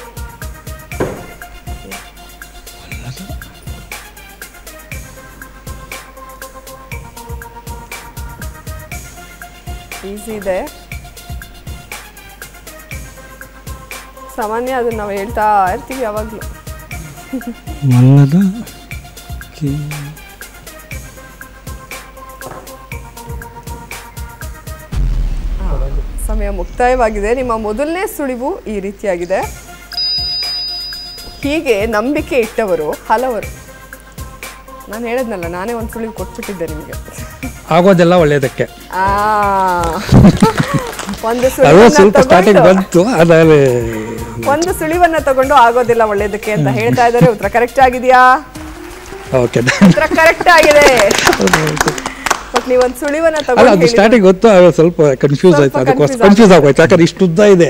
ಈಸಿ ಇದೆ. ಸಾಮಾನ್ಯ ಅದನ್ನ ನಾವು ಹೇಳ್ತಾ ಇರ್ತೀವಿ ಯಾವಾಗಲೂ. ಸಮಯ ಮುಕ್ತಾಯವಾಗಿದೆ. ನಿಮ್ಮ ಮೊದಲನೇ ಸುಳಿವು ಈ ರೀತಿಯಾಗಿದೆ. ಹೀಗೆ ನಂಬಿಕೆ ಇಟ್ಟವರು ಹಲವರು. ನಾನು ಹೇಳದ್ನಲ್ಲ, ನಾನೇ ಒಂದು ಸುಳಿವು ಕೊಟ್ಬಿಟ್ಟಿದ್ದೆ ನಿಮಗೆ. ಆಗೋದೆಲ್ಲ ಒಳ್ಳೇದಕ್ಕೆ. ಒಂದು ಸುಳಿವನ್ನ ತಗೊಂಡು ಆಗೋದಿಲ್ಲ ಒಳ್ಳೇದಕ್ಕೆ ಅಂತ ಹೇಳ್ತಾ ಇದ್ದಾರೆ. ಉತ್ತರ ಕರೆಕ್ಟ್ ಆಗಿದೆಯಾ? ಉತ್ತರ ಕರೆಕ್ಟ್ ಆಗಿದೆ. ಬಟ್ ನೀವೊಂದು ಸುಳಿವನ್ನ ಅಲ್ಲ ತಗೊಂಡು ಅದು ಸ್ಟಾರ್ಟಿಂಗ್ ಗೊತ್ತು ಸ್ವಲ್ಪ ಕನ್ಫ್ಯೂಸ್ ಆಯ್ತು, ಅದಕ್ಕೋಸ್ಕರ ಕನ್ಫ್ಯೂಸ್ ಆಗೋಯ್ತು, ಯಾಕಂದ್ರೆ ಇಷ್ಟು ಉದ್ದ ಇದೆ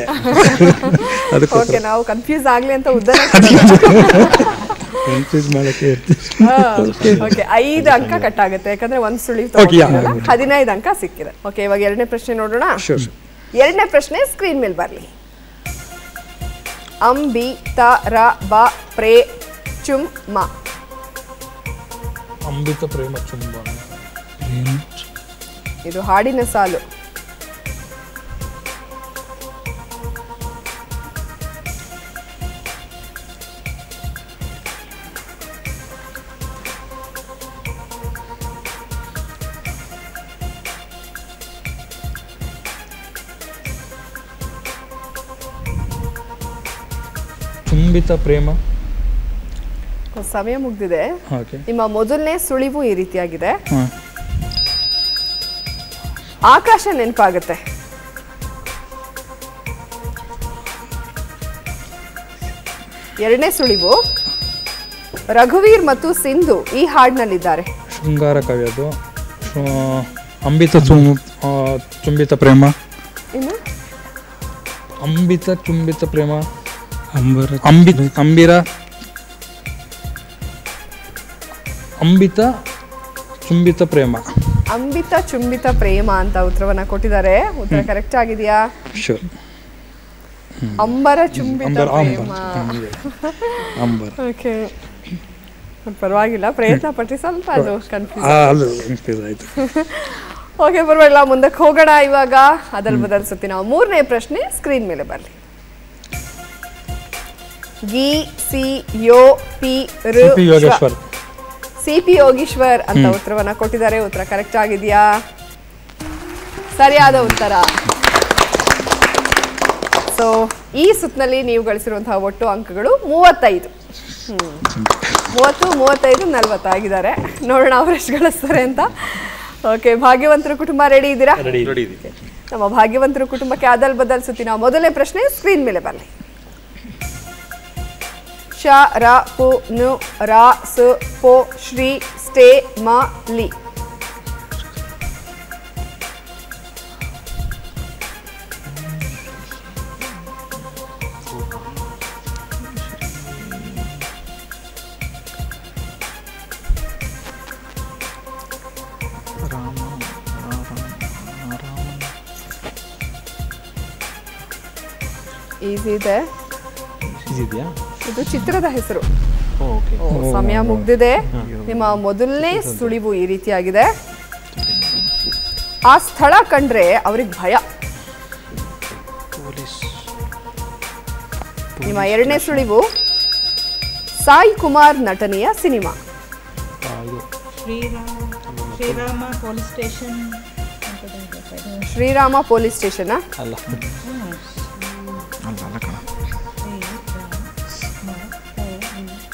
ಅದಕ್ಕೋಸ್ಕರ ಓಕೆ, ನಾವು ಕನ್ಫ್ಯೂಸ್ ಆಗ್ಲಿ ಅಂತ ಉದ್ದ ಕನ್ಫ್ಯೂಸ್ ಮಾಡಕ್ಕೆ ಇರ್ತೀವಿ. ಓಕೆ, 5 ಅಂಕ ಕಟ್ ಆಗುತ್ತೆ ಯಾಕಂದ್ರೆ ಒಂದು ಸುಳಿವು Okay, yeah. ತಗೊಂಡಿರಲ್ಲ. 15 ಅಂಕ ಸಿಕ್ಕಿದೆ. ಓಕೆ, ಇವಾಗ ಎರಡನೇ ಪ್ರಶ್ನೆ ನೋಡೋಣ. ಶೂರ್. ಎರಡನೇ ಪ್ರಶ್ನೆ ಸ್ಕ್ರೀನ್ ಮೇಲೆ ಬರಲಿ. ಅಂಬಿ ತ ರ ಬ ಪ್ರೇ ಚುಮ್ ಮ. ಅಮೃತ ಪ್ರೇಮ ಚುಂಬನ. ಇದು ಹಾಡಿನ ಸಾಲು. ಚುಂಬಿತ ಪ್ರೇಮ. ಸಮಯ ಮುಗ್ದಿದೆ. ಓಕೆ. ನಿಮ್ಮ ಮೊದಲನೇ ಸುಳಿವು ಈ ರೀತಿಯಾಗಿದೆ. ಹಾಂ. ಆಕಾಶ ನೆನಪಾಗುತ್ತೆ. ಎರಡನೇ ಸುಳಿವು ರಘುವೀರ್ ಮತ್ತು ಸಿಂಧು ಈ ಹಾಡಿನಲ್ಲಿದ್ದಾರೆ. ಶೃಂಗಾರ ಕವಿ ಅದು. ಅಂಬಿತ ಚುಂಬಿತ ಪ್ರೇಮ. ಇನ್ನು ಅಂಬಿತ ಚುಂಬಿತ ಪ್ರೇಮ. ಅಂಬಿರ ಅಂಬಿತ ಚುಂಬಿತ ಪ್ರೇಮ. ಅಂಬಿತ ಚುಂಬಿತ ಪ್ರೇಮ ಅಂತ ಉತ್ತರವನ್ನ ಕೊಟ್ಟಿದ್ದಾರೆ. ಉತ್ತರ ಕರೆಕ್ಟ್ ಆಗಿದೆಯಾ? ಶೂರ್. ಅಂಬರ ಚುಂಬಿತ ಪ್ರೇಮ. ಓಕೆ, ಪರವಾಗಿಲ್ಲ, ಪ್ರಯತ್ನ ಪಟ್ಟಿ ಸ್ವಲ್ಪ ಅದು ಕನ್ಫ್ಯೂಸ್ ಆಯ್ತು. ಓಕೆ, ಪರವಾಗಿಲ್ಲ, ಮುಂದಕ್ಕೆ ಹೋಗೋಣ. ಇವಾಗ ಅದಲ್ ಬದಲ್ ಸುತ್ತಿ ನಾವು ಮೂರನೇ ಪ್ರಶ್ನೆ ಸ್ಕ್ರೀನ್ ಮೇಲೆ ಬರಲಿ. ಗಿ ಸಿ ಯೋ ಪಿ ರ್ ಯೋಗೇಶ್ವರ್. ಸಿ.ಪಿ. ಯೋಗೀಶ್ವರ್ ಅಂತ ಉತ್ತರವನ್ನ ಕೊಟ್ಟಿದ್ದಾರೆ. ಉತ್ತರ ಕರೆಕ್ಟ್ ಆಗಿದೆಯಾ? ಸರಿಯಾದ ಉತ್ತರ. ಸೊ ಈ ಸುತ್ತಿನಲ್ಲಿ ನೀವು ಗಳಿಸಿರುವಂತಹ ಒಟ್ಟು ಅಂಕಗಳು 35. 30, 35, 40 ಆಗಿದ್ದಾರೆ. ನೋಡೋಣ ಅವ್ರು ಎಷ್ಟು ಗಳಿಸ್ತಾರೆ ಅಂತ. ಓಕೆ, ಭಾಗ್ಯವಂತರ ಕುಟುಂಬ ರೆಡಿ ಇದ್ದೀರಾ? ನಮ್ಮ ಭಾಗ್ಯವಂತರ ಕುಟುಂಬಕ್ಕೆ ಅದಲ್ ಬದಲ್ ಸುತ್ತಿನ ಮೊದಲನೇ ಪ್ರಶ್ನೆ ಸ್ಕ್ರೀನ್ ಮೇಲೆ ಬರಲಿ. ಶ ರ ಪು ನು ರ ಸ ಪೋ ಶ್ರೀ ಸ್ಟೇ ಮ ಲಿ. ಈಸಿ ಇದೆ. ಇದು ಚಿತ್ರದ ಹೆಸರು. ಸಮಯ ಮುಗ್ದಿದೆ. ನಿಮ್ಮ ಮೊದಲನೇ ಸುಳಿವು ಈ ರೀತಿಯಾಗಿದೆ. ಆ ಸ್ಥಳ ಕಂಡ್ರೆ ಅವ್ರಿಗೆ ಭಯ. ನಿಮ್ಮ ಎರಡನೇ ಸುಳಿವು ಸಾಯಿ ಕುಮಾರ್ ನಟನೆಯ cinema. Srirama police station.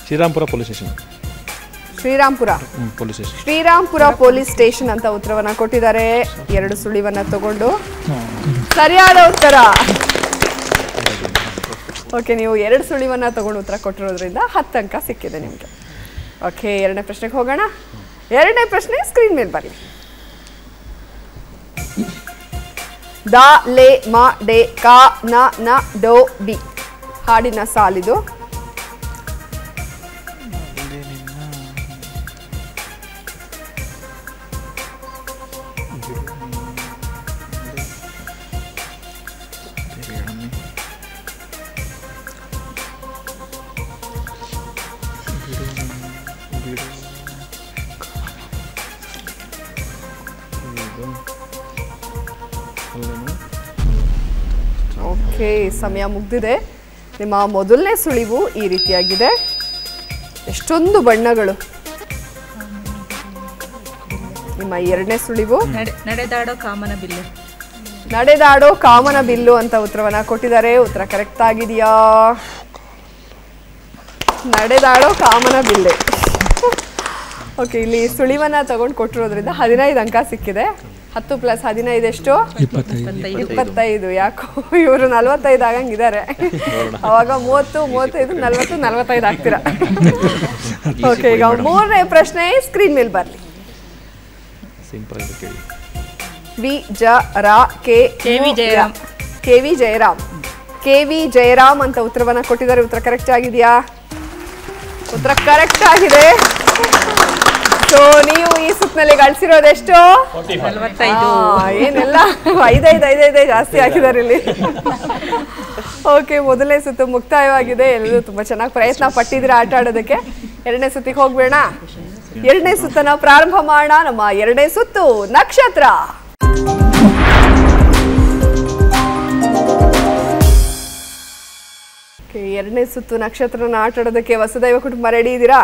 Srirampura police station. Srirampura police station ಅಂತ ಉತ್ತರವನ್ನ ಕೊಟ್ಟಿದ್ದಾರೆ. 2 ಸುಳಿವನ್ನ ತಗೊಂಡು ಸರಿಯಾದ ಉತ್ತರ. ಓಕೆ, ನೀವು 2 ಸುಳಿವನ್ನ ತಗೊಂಡು ಉತ್ತರ ಕೊಟ್ಟಿರೋದ್ರಿಂದ 10 ಅಂಕ ಸಿಕ್ಕಿದೆ ನಿಮಗೆ. ಓಕೆ, ಎರಡನೇ ಪ್ರಶ್ನೆಗೆ ಹೋಗೋಣ. ಎರಡನೇ ಪ್ರಶ್ನೆ ಸ್ಕ್ರೀನ್ ಮೇಲೆ ಬರಲಿ. ದ ಲೇ ಮ ಡೆ ಕ ನ ನ ಡೋ ಡಿ ಹಾಡಿನ ಸಾಲಿದು. ಓಕೆ, ಸಮಯ ಮುಗ್ದಿದೆ. ನಿಮ್ಮ ಮೊದಲನೇ ಸುಳಿವು ಈ ರೀತಿಯಾಗಿದೆ. ಎಷ್ಟೊಂದು ಬಣ್ಣಗಳು. ನಿಮ್ಮ ಎರಡನೇ ಸುಳಿವು ನಡೆದಾಡೋ ಕಾಮನ ಬಿಲ್ಲು. ನಡೆದಾಡೋ ಕಾಮನ ಬಿಲ್ಲು ಅಂತ ಉತ್ತರವನ್ನ ಕೊಟ್ಟಿದ್ದಾರೆ. ಉತ್ತರ ಕರೆಕ್ಟ್ ಆಗಿದೆಯಾ? ನಡೆದಾಡೋ ಕಾಮನ ಬಿಲ್ಲೆ. ಓಕೆ, ಇಲ್ಲಿ ಸುಳಿವನ್ನ ತಗೊಂಡು ಕೊಟ್ಟಿರೋದ್ರಿಂದ 15 ಅಂಕ ಸಿಕ್ಕಿದೆ. 10 + 15 ಎಷ್ಟು? 25. ಯಾಕೋ ಇವರು 45 ಆಗಂಗಿದ್ದಾರೆ. ಅವಾಗ 30, 35, 40, 45 ಆಗ್ತೀರಾ. ಓಕೆ, ಈಗ ಮೂರನೇ ಪ್ರಶ್ನೆ ಸ್ಕ್ರೀನ್ ಮೇಲೆ ಬರಲಿ. ಸಿಂಪಲ್ ಆಗಿ ಕೇಳಿ. KV ಜಯರಾಮ್ ಅಂತ ಉತ್ತರವನ್ನ ಕೊಟ್ಟಿದ್ದಾರೆ. ಉತ್ತರ ಕರೆಕ್ಟ್ ಆಗಿದೆಯಾ? ಉತ್ತರ ಕರೆಕ್ಟ್ ಆಗಿದೆ. ಸೊ ನೀವು ಈ ಸುತ್ತಿನಲ್ಲಿ ಗಳಿಸಿರೋದೆಷ್ಟು? ಏನೆಲ್ಲ 5 ಜಾಸ್ತಿ ಹಾಕಿದ್ದಾರೆ ಇಲ್ಲಿ. ಓಕೆ, ಮೊದಲನೇ ಸುತ್ತು ಮುಕ್ತಾಯವಾಗಿದೆ. ಎಲ್ಲರೂ ತುಂಬಾ ಚೆನ್ನಾಗಿ ಪ್ರಯತ್ನ ಪಟ್ಟಿದ್ರೆ ಆಟ ಆಡೋದಕ್ಕೆ. ಎರಡನೇ ಸುತ್ತಿಗೆ ಹೋಗ್ಬೇಡ. ಎರಡನೇ ಸುತ್ತನ್ನ ಪ್ರಾರಂಭ ಮಾಡೋಣ. ನಮ್ಮ ಎರಡನೇ ಸುತ್ತು ನಕ್ಷತ್ರ. ಎರಡನೇ ಸುತ್ತು ನಕ್ಷತ್ರನ ಆಟ ಆಡೋದಕ್ಕೆ ವಸುದೈವ ಕುಟುಂಬ ರೆಡಿ ಇದ್ದೀರಾ?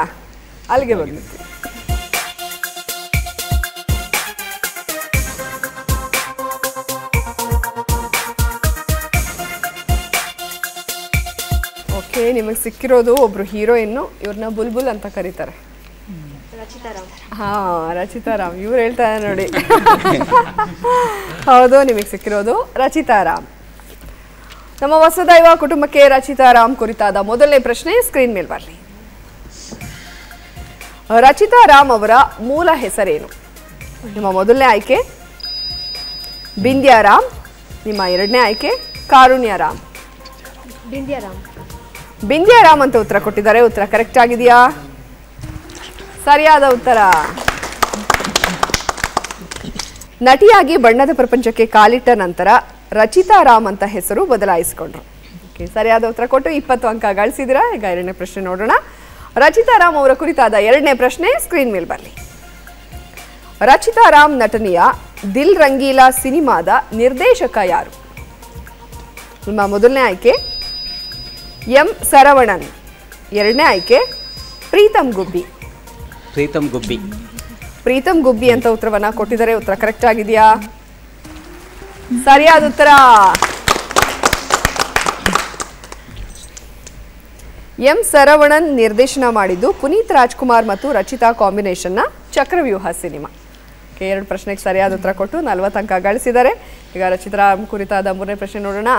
ಅಲ್ಲಿಗೆ ಬನ್ನಿ. ಓಕೆ, ನಿಮಗೆ ಸಿಕ್ಕಿರೋದು ಒಬ್ರು ಹೀರೋಯಿನ್ನು. ಇವ್ರನ್ನ ಬುಲ್ಬುಲ್ ಅಂತ ಕರೀತಾರೆ. ರಚಿತಾರಾಮ್. ಇವ್ರು ಹೇಳ್ತಾರೆ ನೋಡಿ. ಹೌದು, ನಿಮಗೆ ಸಿಕ್ಕಿರೋದು ರಚಿತಾರಾಮ್. ನಮ್ಮ ವಸುದೈವ ಕುಟುಂಬಕ್ಕೆ ರಚಿತಾರಾಮ್ ಕುರಿತಾದ ಮೊದಲನೇ ಪ್ರಶ್ನೆ ಸ್ಕ್ರೀನ್ ಮೇಲೆ ಬರಲಿ. ರಚಿತಾರಾಮ್ ಅವರ ಮೂಲ ಹೆಸರೇನು? ನಿಮ್ಮ ಮೊದಲನೇ ಆಯ್ಕೆ ಬಿಂದ್ಯಾರಾಮ್, ನಿಮ್ಮ ಎರಡನೇ ಆಯ್ಕೆ ಕಾರುಣ್ಯರಾಮ್. ಬಿಂದ್ಯಾರಾಮ್ ಅಂತ ಉತ್ತರ ಕೊಟ್ಟಿದ್ದಾರೆ. ಉತ್ತರ ಕರೆಕ್ಟ್ ಆಗಿದೆಯಾ? ಸರಿಯಾದ ಉತ್ತರ. ನಟಿಯಾಗಿ ಬಣ್ಣದ ಪ್ರಪಂಚಕ್ಕೆ ಕಾಲಿಟ್ಟ ನಂತರ ರಚಿತಾರಾಮ್ ಅಂತ ಹೆಸರು ಬದಲಾಯಿಸಿಕೊಂಡ್ರು. ಸರಿಯಾದ ಉತ್ತರ ಕೊಟ್ಟು 20 ಅಂಕ ಗಳಿಸಿದಿರಾ. ಈಗ ಎರಡನೇ ಪ್ರಶ್ನೆ ನೋಡೋಣ. ರಚಿತಾರಾಮ್ ಅವರ ಕುರಿತಾದ ಎರಡನೇ ಪ್ರಶ್ನೆ ಸ್ಕ್ರೀನ್ ಮೇಲೆ ಬರಲಿ. ರಚಿತಾರಾಮ್ ನಟನೆಯ ದಿಲ್ ರಂಗೀಲಾ ಸಿನಿಮಾದ ನಿರ್ದೇಶಕ ಯಾರು? ನಿಮ್ಮ ಮೊದಲನೇ ಆಯ್ಕೆ ಎಂ ಸರವಣನ್, ಎರಡನೇ ಆಯ್ಕೆ ಪ್ರೀತಮ್ ಗುಬ್ಬಿ. ಪ್ರೀತಮ್ ಗುಬ್ಬಿ ಅಂತ ಉತ್ತರವನ್ನ ಕೊಟ್ಟಿದ್ದಾರೆ. ಉತ್ತರ ಕರೆಕ್ಟ್ ಆಗಿದೆಯಾ? ಸರಿಯಾದ ಉತ್ತರ. ಎಂ ಸರವಣನ್ ನಿರ್ದೇಶನ ಮಾಡಿದ್ದು ಪುನೀತ್ ರಾಜ್ಕುಮಾರ್ ಮತ್ತು ರಚಿತಾ ಕಾಂಬಿನೇಷನ್ನ ಚಕ್ರವ್ಯೂಹ ಸಿನಿಮಾ. ಎರಡು ಪ್ರಶ್ನೆಗೆ ಸರಿಯಾದ ಉತ್ತರ ಕೊಟ್ಟು 40 ಅಂಕ ಗಳಿಸಿದ್ದಾರೆ. ಈಗ ರಚಿತಾರಾಮ್ ಕುರಿತಾದ ಮೂರನೇ ಪ್ರಶ್ನೆ ನೋಡೋಣ.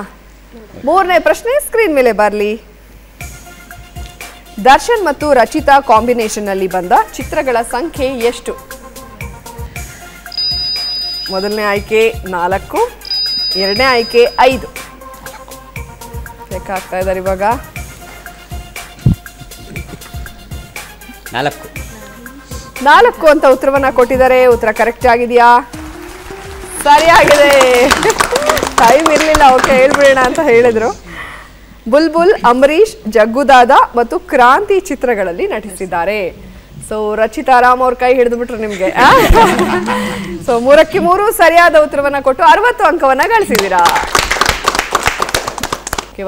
ಮೂರನೇ ಪ್ರಶ್ನೆ ಸ್ಕ್ರೀನ್ ಮೇಲೆ ಬರಲಿ. ದರ್ಶನ್ ಮತ್ತು ರಚಿತಾ ಕಾಂಬಿನೇಷನ್ ನಲ್ಲಿ ಬಂದ ಚಿತ್ರಗಳ ಸಂಖ್ಯೆ ಎಷ್ಟು? ಮೊದಲನೇ ಆಯ್ಕೆ 4, ಎರಡನೇ ಆಯ್ಕೆ 5. ಲೆಕ್ಕ ಆಗ್ತಾ ಇದ್ದಾರೆ ಇವಾಗ. 4 ಅಂತ ಉತ್ತರವನ್ನ ಕೊಟ್ಟಿದ್ದಾರೆ. ಉತ್ತರ ಕರೆಕ್ಟ್ ಆಗಿದೆಯಾ? ಸರಿಯಾಗಿದೆ. ಟೈಮ್ ಇರಲಿಲ್ಲ, ಓಕೆ ಹೇಳ್ಬಿಡೋಣ ಅಂತ ಹೇಳಿದ್ರು. ಬುಲ್ಬುಲ್, ಅಂಬರೀಷ್, ಜಗ್ಗುದಾದ ಮತ್ತು ಕ್ರಾಂತಿ ಚಿತ್ರಗಳಲ್ಲಿ ನಟಿಸಿದ್ದಾರೆ. ಸೊ ರಚಿತಾರಾಮ್ ಅವ್ರ ಕೈ ಹಿಡಿದು ಬಿಟ್ರು ನಿಮ್ಗೆ. ಸೊ 3ಕ್ಕೆ 3 ಸರಿಯಾದ ಉತ್ತರವನ್ನ ಕೊಟ್ಟು 60 ಅಂಕವನ್ನ ಗಳಿಸಿದ್ದೀರಾ.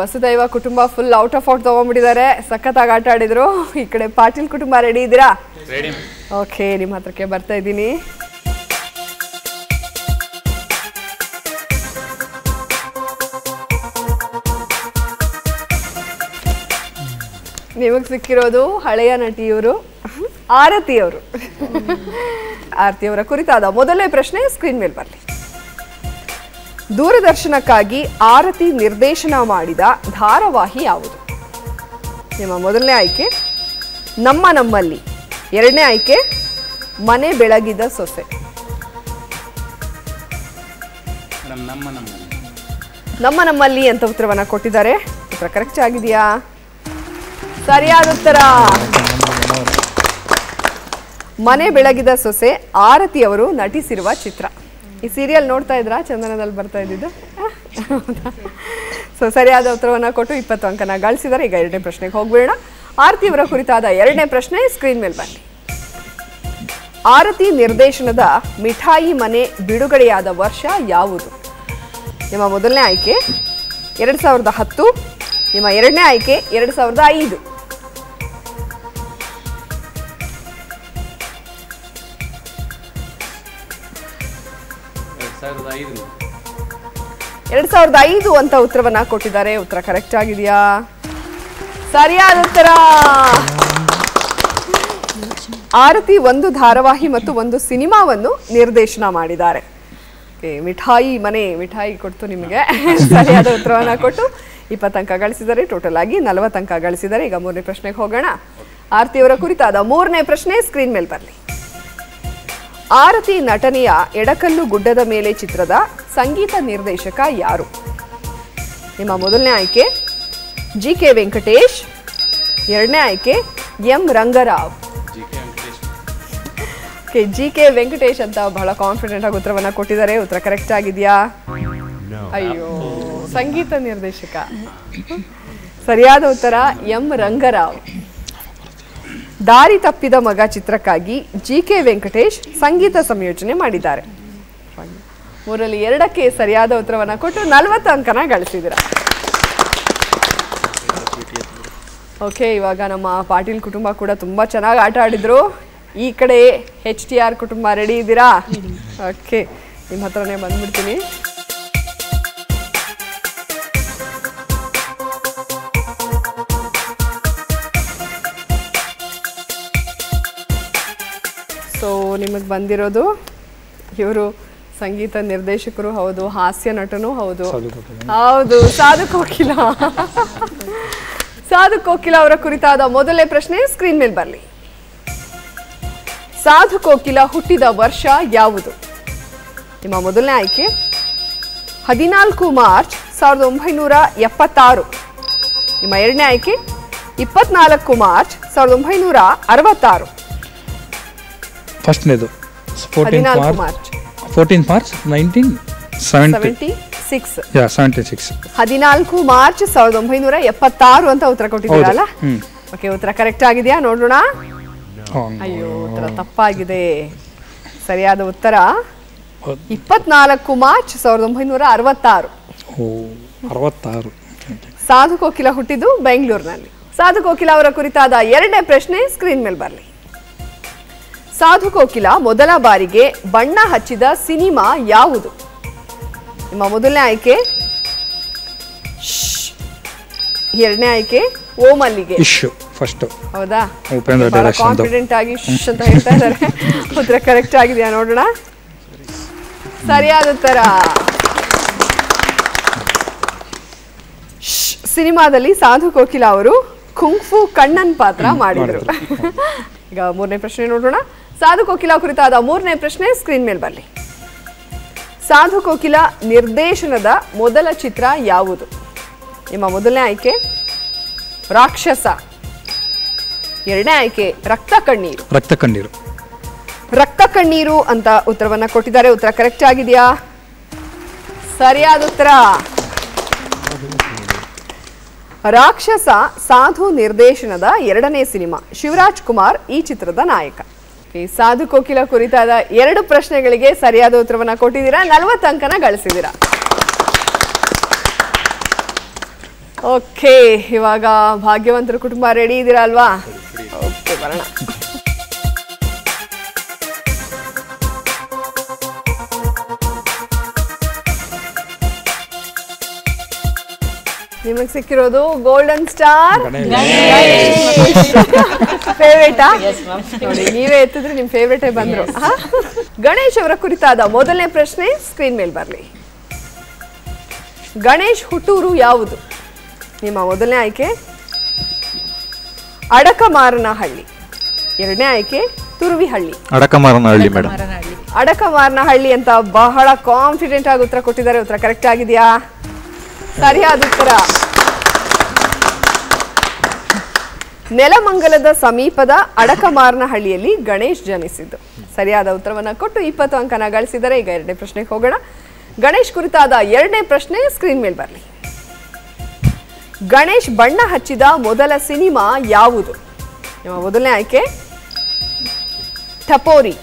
ವಸುದೈವ ಕುಟುಂಬ ಫುಲ್ ಔಟ್ ಆಫ್ ಔಟ್ ತಗೊಂಡ್ಬಿಟ್ಟಿದ್ದಾರೆ. ಸಖತ್ತಾಗಿ ಆಟ ಆಡಿದ್ರು. ಈ ಕಡೆ ಪಾಟೀಲ್ ಕುಟುಂಬ ರೆಡಿ ಇದ್ದೀರಾ? ಓಕೆ, ನಿಮ್ಮ ಹತ್ರಕ್ಕೆ ಬರ್ತಾ ಇದ್ದೀನಿ. ನಿಮಗೆ ಸಿಕ್ಕಿರೋದು ಹಳೆಯ ನಟಿಯವರು ಆರತಿಯವರು. ಆರತಿಯವರ ಕುರಿತಾದ ಮೊದಲನೇ ಪ್ರಶ್ನೆ ಸ್ಕ್ರೀನ್ ಮೇಲೆ ಬರಲಿ. ದೂರದರ್ಶನಕ್ಕಾಗಿ ಆರತಿ ನಿರ್ದೇಶನ ಮಾಡಿದ ಧಾರಾವಾಹಿ ಯಾವುದು? ನಿಮ್ಮ ಮೊದಲನೇ ಆಯ್ಕೆ ನಮ್ಮ ನಮ್ಮಲ್ಲಿ, ಎರಡನೇ ಆಯ್ಕೆ ಮನೆ ಬೆಳಗಿದ ಸೊಸೆ. ನಮ್ಮ ನಮ್ಮಲ್ಲಿ ಅಂತ ಉತ್ತರವನ್ನ ಕೊಟ್ಟಿದ್ದಾರೆ. ಉತ್ತರ ಕರೆಕ್ಟ್ ಆಗಿದೆಯಾ? ಸರಿಯಾದ ಉತ್ತರ. ಮನೆ ಬೆಳಗಿದ ಸೊಸೆ ಆರತಿ ಅವರು ನಟಿಸಿರುವ ಚಿತ್ರ. ಈ ಸೀರಿಯಲ್ ನೋಡ್ತಾ ಇದ್ರಾ? ಚಂದನದಲ್ಲಿ ಬರ್ತಾ ಇದ್ದಿದ್ದು. ಸೊ ಸರಿಯಾದ ಉತ್ತರವನ್ನ ಕೊಟ್ಟು 20 ಅಂಕನ ಗಳಿಸಿದ್ದಾರೆ. ಈಗ ಎರಡನೇ ಪ್ರಶ್ನೆಗೆ ಹೋಗ್ಬೇಡ. ಆರತಿ ಅವರ ಕುರಿತಾದ ಎರಡನೇ ಪ್ರಶ್ನೆ ಸ್ಕ್ರೀನ್ ಮೇಲೆ ಬನ್ನಿ. ಆರತಿ ನಿರ್ದೇಶನದ ಮಿಠಾಯಿ ಮನೆ ಬಿಡುಗಡೆಯಾದ ವರ್ಷ ಯಾವುದು? ನಿಮ್ಮ ಮೊದಲನೇ ಆಯ್ಕೆ 2010, ನಿಮ್ಮ ಎರಡನೇ ಆಯ್ಕೆ 2005. 2005 ಅಂತ ಉತ್ತರವನ್ನ ಕೊಟ್ಟಿದ್ದಾರೆ. ಉತ್ತರ ಕರೆಕ್ಟ್ ಆಗಿದೆಯಾ? ಸರಿಯಾದ ಉತ್ತರ. ಆರತಿ ಒಂದು ಧಾರಾವಾಹಿ ಮತ್ತು ಒಂದು ಸಿನಿಮಾವನ್ನು ನಿರ್ದೇಶನ ಮಾಡಿದ್ದಾರೆ. ಮಿಠಾಯಿ ಮನೆ, ಮಿಠಾಯಿ ಕೊಡ್ತು ನಿಮಗೆ. ಸರಿಯಾದ ಉತ್ತರವನ್ನ ಕೊಟ್ಟು 20 ಅಂಕ ಗಳಿಸಿದ್ದಾರೆ. ಟೋಟಲ್ ಆಗಿ 40 ಅಂಕ ಗಳಿಸಿದ್ದಾರೆ. ಈಗ ಮೂರನೇ ಪ್ರಶ್ನೆಗೆ ಹೋಗೋಣ. ಆರತಿಯವರ ಕುರಿತಾದ ಮೂರನೇ ಪ್ರಶ್ನೆ ಸ್ಕ್ರೀನ್ ಮೇಲೆ ಬರಲಿ. ಆರತಿ ನಟನೆಯ ಎಡಕಲ್ಲು ಗುಡ್ಡದ ಮೇಲೆ ಚಿತ್ರದ ಸಂಗೀತ ನಿರ್ದೇಶಕ ಯಾರು? ನಿಮ್ಮ ಮೊದಲನೇ ಆಯ್ಕೆ GK ವೆಂಕಟೇಶ್, ಎರಡನೇ ಆಯ್ಕೆ M ರಂಗರಾವ್. GK ವೆಂಕಟೇಶ್ ಅಂತ ಬಹಳ ಕಾನ್ಫಿಡೆಂಟ್ ಆಗಿ ಉತ್ತರವನ್ನ ಕೊಟ್ಟಿದ್ದಾರೆ. ಉತ್ತರ ಕರೆಕ್ಟ್ ಆಗಿದೆಯಾ? ಅಯ್ಯೋ, ಸಂಗೀತ ನಿರ್ದೇಶಕ. ಸರಿಯಾದ ಉತ್ತರ M ರಂಗರಾವ್. ದಾರಿ ತಪ್ಪಿದ ಮಗ ಚಿತ್ರಕ್ಕಾಗಿ GK ವೆಂಕಟೇಶ್ ಸಂಗೀತ ಸಂಯೋಜನೆ ಮಾಡಿದ್ದಾರೆ. ಮೂರಲ್ಲಿ 2ಕ್ಕೆ ಸರಿಯಾದ ಉತ್ತರವನ್ನ ಕೊಟ್ಟು 40 ಅಂಕನ ಗಳಿಸಿದ್ದೀರಾ. ಓಕೆ, ಇವಾಗ ನಮ್ಮ ಪಾಟೀಲ್ ಕುಟುಂಬ ಕೂಡ ತುಂಬಾ ಚೆನ್ನಾಗಿ ಆಟ ಆಡಿದ್ರು. ಈ ಕಡೆ HTR ಕುಟುಂಬ ರೆಡಿ ಇದ್ದೀರಾ? ಓಕೆ, ನಿಮ್ಮ ಹತ್ರನೇ ಬಂದ್ಬಿಡ್ತೀನಿ. ಸೊ ನಿಮಗೆ ಬಂದಿರೋದು ಇವರು ಸಂಗೀತ ನಿರ್ದೇಶಕರು ಹೌದು, ಹಾಸ್ಯ ನಟನೂ ಹೌದು. ಹೌದು, ಸಾಧು ಕೋಕಿಲ. ಸಾಧು ಕೋಕಿಲ ಅವರ ಕುರಿತಾದ ಮೊದಲನೇ ಪ್ರಶ್ನೆ ಸ್ಕ್ರೀನ್ ಮೇಲೆ ಬರಲಿ. ಸಾಧು ಕೋಕಿಲ ಹುಟ್ಟಿದ ವರ್ಷ ಯಾವುದು? ನಿಮ್ಮ ಮೊದಲನೇ ಆಯ್ಕೆ 14 ಮಾರ್ಚ್ 1976. ನಿಮ್ಮ ಎರಡನೇ ಆಯ್ಕೆ 24 ಮಾರ್ಚ್ 1966. ಫಸ್ಟ್ನೇದು 14 ಮಾರ್ಚ್ 1976. 14 ಮಾರ್ಚ್ 1976 ಅಂತ ಉತ್ತರ ಕೊಟ್ಟಿದ್ದೀರಲ್ಲ? ಓಕೆ, ಉತ್ತರ ಕರೆಕ್ಟ್ ಆಗಿದೆಯಾ ನೋಡೋಣ. ಅಯ್ಯೋ, ಉತ್ತರ ತಪ್ಪಾಗಿದೆ. ಸರಿಯಾದ ಉತ್ತರ 24 ಮಾರ್ಚ್ 1966. ಸಾಧು ಕೋಕಿಲ ಹುಟ್ಟಿದ್ದು ಬೆಂಗಳೂರಿನಲ್ಲಿ. ಸಾಧು ಕೋಕಿಲ ಅವರ ಕುರಿತಾದ ಎರಡನೇ ಪ್ರಶ್ನೆ ಸ್ಕ್ರೀನ್ ಮೇಲೆ ಬರಲಿ. ಸಾಧು ಕೋಕಿಲ ಮೊದಲ ಬಾರಿಗೆ ಬಣ್ಣ ಹಚ್ಚಿದ ಸಿನಿಮಾ ಯಾವುದು? ನಿಮ್ಮ ಮೊದಲನೇ ಆಯ್ಕೆ ಎರಡನೇ ಆಯ್ಕೆ ಓ ಮಲ್ಲಿಗೆ. ಹೌದಾ? ಕಾನ್ಫಿಡೆಂಟ್ ಆಗಿ ಅಂತ ಹೇಳ್ತಾ ಇದ್ದಾರೆ. ಉತ್ತರ ಕರೆಕ್ಟ್ ಆಗಿದೆಯಾ ನೋಡೋಣ. ಸರಿಯಾದ ಉತ್ತರ. ಸಿನಿಮಾದಲ್ಲಿ ಸಾಧು ಕೋಕಿಲ ಅವರು ಕುಂಫು ಕಣ್ಣನ್ ಪಾತ್ರ ಮಾಡಿದ್ರು. ಈಗ ಮೂರನೇ ಪ್ರಶ್ನೆ ನೋಡೋಣ. ಸಾಧು ಕೋಕಿಲ ಕುರಿತಾದ ಮೂರನೇ ಪ್ರಶ್ನೆ ಸ್ಕ್ರೀನ್ ಮೇಲೆ ಬರಲಿ. ಸಾಧು ಕೋಕಿಲ ನಿರ್ದೇಶನದ ಮೊದಲ ಚಿತ್ರ ಯಾವುದು? ನಿಮ್ಮ ಮೊದಲನೇ ಆಯ್ಕೆ ರಾಕ್ಷಸ, ಎರಡನೇ ಆಯ್ಕೆ ರಕ್ತ ಕಣ್ಣೀರು ಅಂತ ಉತ್ತರವನ್ನ ಕೊಟ್ಟಿದ್ದಾರೆ. ಉತ್ತರ ಕರೆಕ್ಟ್ ಆಗಿದೆಯಾ? ಸರಿಯಾದ ಉತ್ತರ. ರಾಕ್ಷಸ ಸಾಧು ನಿರ್ದೇಶನದ ಎರಡನೇ ಸಿನಿಮಾ. ಶಿವರಾಜ್ ಕುಮಾರ್ ಈ ಚಿತ್ರದ ನಾಯಕ. ಸಾಧು ಕೋಕಿಲ ಕುರಿತಾದ 2 ಪ್ರಶ್ನೆಗಳಿಗೆ ಸರಿಯಾದ ಉತ್ತರವನ್ನ ಕೊಟ್ಟಿದ್ದೀರಾ. 40 ಅಂಕನ ಗಳಿಸಿದ್ದೀರಾ. ಓಕೆ, ಇವಾಗ ಭಾಗ್ಯವಂತರ ಕುಟುಂಬ ರೆಡಿ ಇದ್ದೀರಾ ಅಲ್ವಾ? ಓಕೆ, ಬರೋಣ. ನಿಮಗೆ ಸಿಕ್ಕಿರೋದು ಗೋಲ್ಡನ್ ಸ್ಟಾರ್. ಫೇವ್ರೇಟಾ? ನೋಡಿ, ನೀವೇ ಎತ್ತಿದ್ರೆ ನಿಮ್ ಫೇವ್ರೇಟೇ ಬಂದ್ರು. ಗಣೇಶ್ ಅವರ ಕುರಿತಾದ ಮೊದಲನೇ ಪ್ರಶ್ನೆ ಸ್ಕ್ರೀನ್ ಮೇಲೆ ಬರಲಿ. ಗಣೇಶ್ ಹುಟ್ಟೂರು ಯಾವುದು? ನಿಮ್ಮ ಮೊದಲನೇ ಆಯ್ಕೆ ಅಡಕಮಾರನಹಳ್ಳಿ, ಎರಡನೇ ಆಯ್ಕೆ ತುರುವಿಹಳ್ಳಿ. ಅಡಕಮಾರನಹಳ್ಳಿ ಅಂತ ಬಹಳ ಕಾನ್ಫಿಡೆಂಟ್ ಆಗಿ ಉತ್ತರ ಕೊಟ್ಟಿದ್ದಾರೆ. ಉತ್ತರ ಕರೆಕ್ಟ್ ಆಗಿದೆಯಾ? ಸರಿಯಾದ ಉತ್ತರ. ನೆಲಮಂಗಲದ ಸಮೀಪದ ಅಡಕಮಾರನಹಳ್ಳಿಯಲ್ಲಿ ಗಣೇಶ್ ಜನಿಸಿದ್ದು. ಸರಿಯಾದ ಉತ್ತರವನ್ನ ಕೊಟ್ಟು 20 ಅಂಕನ ಗಳಿಸಿದರೆ. ಈಗ ಎರಡನೇ ಪ್ರಶ್ನೆಗೆ ಹೋಗೋಣ. ಗಣೇಶ್ ಕುರಿತಾದ ಎರಡನೇ ಪ್ರಶ್ನೆ ಸ್ಕ್ರೀನ್ ಮೇಲೆ ಬರಲಿ. ಗಣೇಶ್ ಬಣ್ಣ ಹಚ್ಚಿದ ಮೊದಲ ಸಿನಿಮಾ ಯಾವುದು? ನಿಮ್ಮ ಮೊದಲನೇ ಆಯ್ಕೆ ಟಪೋರಿ,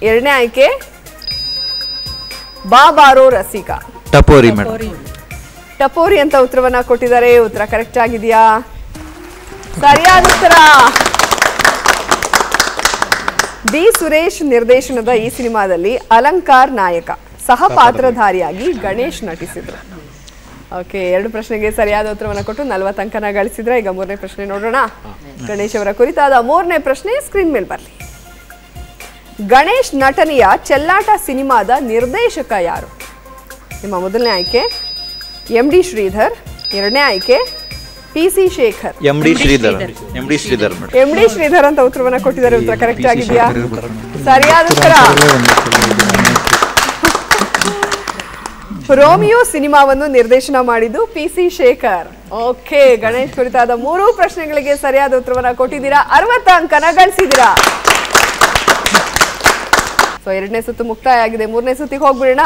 ಎರಡನೇ ಆಯ್ಕೆ ಬಾಬಾರೋ ರಸಿಕ. ಟಪೋರಿ ಅಂತ ಉತ್ತರವನ್ನ ಕೊಟ್ಟಿದ್ದಾರೆ. ಉತ್ತರ ಕರೆಕ್ಟ್ ಆಗಿದೆಯಾ? ಸರಿಯಾದ ಉತ್ತರ. ಡಿ ಸುರೇಶ್ ನಿರ್ದೇಶನದ ಈ ಸಿನಿಮಾದಲ್ಲಿ ಅಲಂಕಾರ್ ನಾಯಕ, ಸಹ ಪಾತ್ರಧಾರಿಯಾಗಿ ಗಣೇಶ್ ನಟಿಸಿದ್ರು. ಓಕೆ, 2 ಪ್ರಶ್ನೆಗೆ ಸರಿಯಾದ ಉತ್ತರವನ್ನ ಕೊಟ್ಟು 40 ಅಂಕನ ಗಳಿಸಿದ್ರೆ. ಈಗ ಮೂರನೇ ಪ್ರಶ್ನೆ ನೋಡೋಣ. ಗಣೇಶ್ ಅವರ ಕುರಿತಾದ ಮೂರನೇ ಪ್ರಶ್ನೆ ಸ್ಕ್ರೀನ್ ಮೇಲೆ ಬರಲಿ. ಗಣೇಶ್ ನಟನೆಯ ಚೆಲ್ಲಾಟ ಸಿನಿಮಾದ ನಿರ್ದೇಶಕ ಯಾರು? ನಿಮ್ಮ ಮೊದಲನೇ ಆಯ್ಕೆ MD ಶ್ರೀಧರ್, ಎರಡನೇ ಆಯ್ಕೆ PC ಶೇಖರ್. MD ಶ್ರೀಧರ್ ಅಂತ ಉತ್ತರವನ್ನ ಕೊಟ್ಟಿದ್ದಾರೆ. ಉತ್ತರ ಕರೆಕ್ಟ್ ಆಗಿದೆಯಾ? ಸರಿಯಾದ ಉತ್ತರ. ರೋಮಿಯೋ ಸಿನಿಮಾವನ್ನು ನಿರ್ದೇಶನ ಮಾಡಿದ್ದು PC ಶೇಖರ್. ಓಕೆ, ಗಣೇಶ್ ಕುರಿತಾದ 3 ಪ್ರಶ್ನೆಗಳಿಗೆ ಸರಿಯಾದ ಉತ್ತರವನ್ನ ಕೊಟ್ಟಿದ್ದೀರಾ. 60 ಅಂಕನ ಗಳಿಸಿದ್ದೀರಾ. ಸೊ 2ನೇ ಸುತ್ತು ಮುಕ್ತಾಯ ಆಗಿದೆ. 3ನೇ ಸುತ್ತಿಗೆ ಹೋಗ್ಬಿಡೋಣ.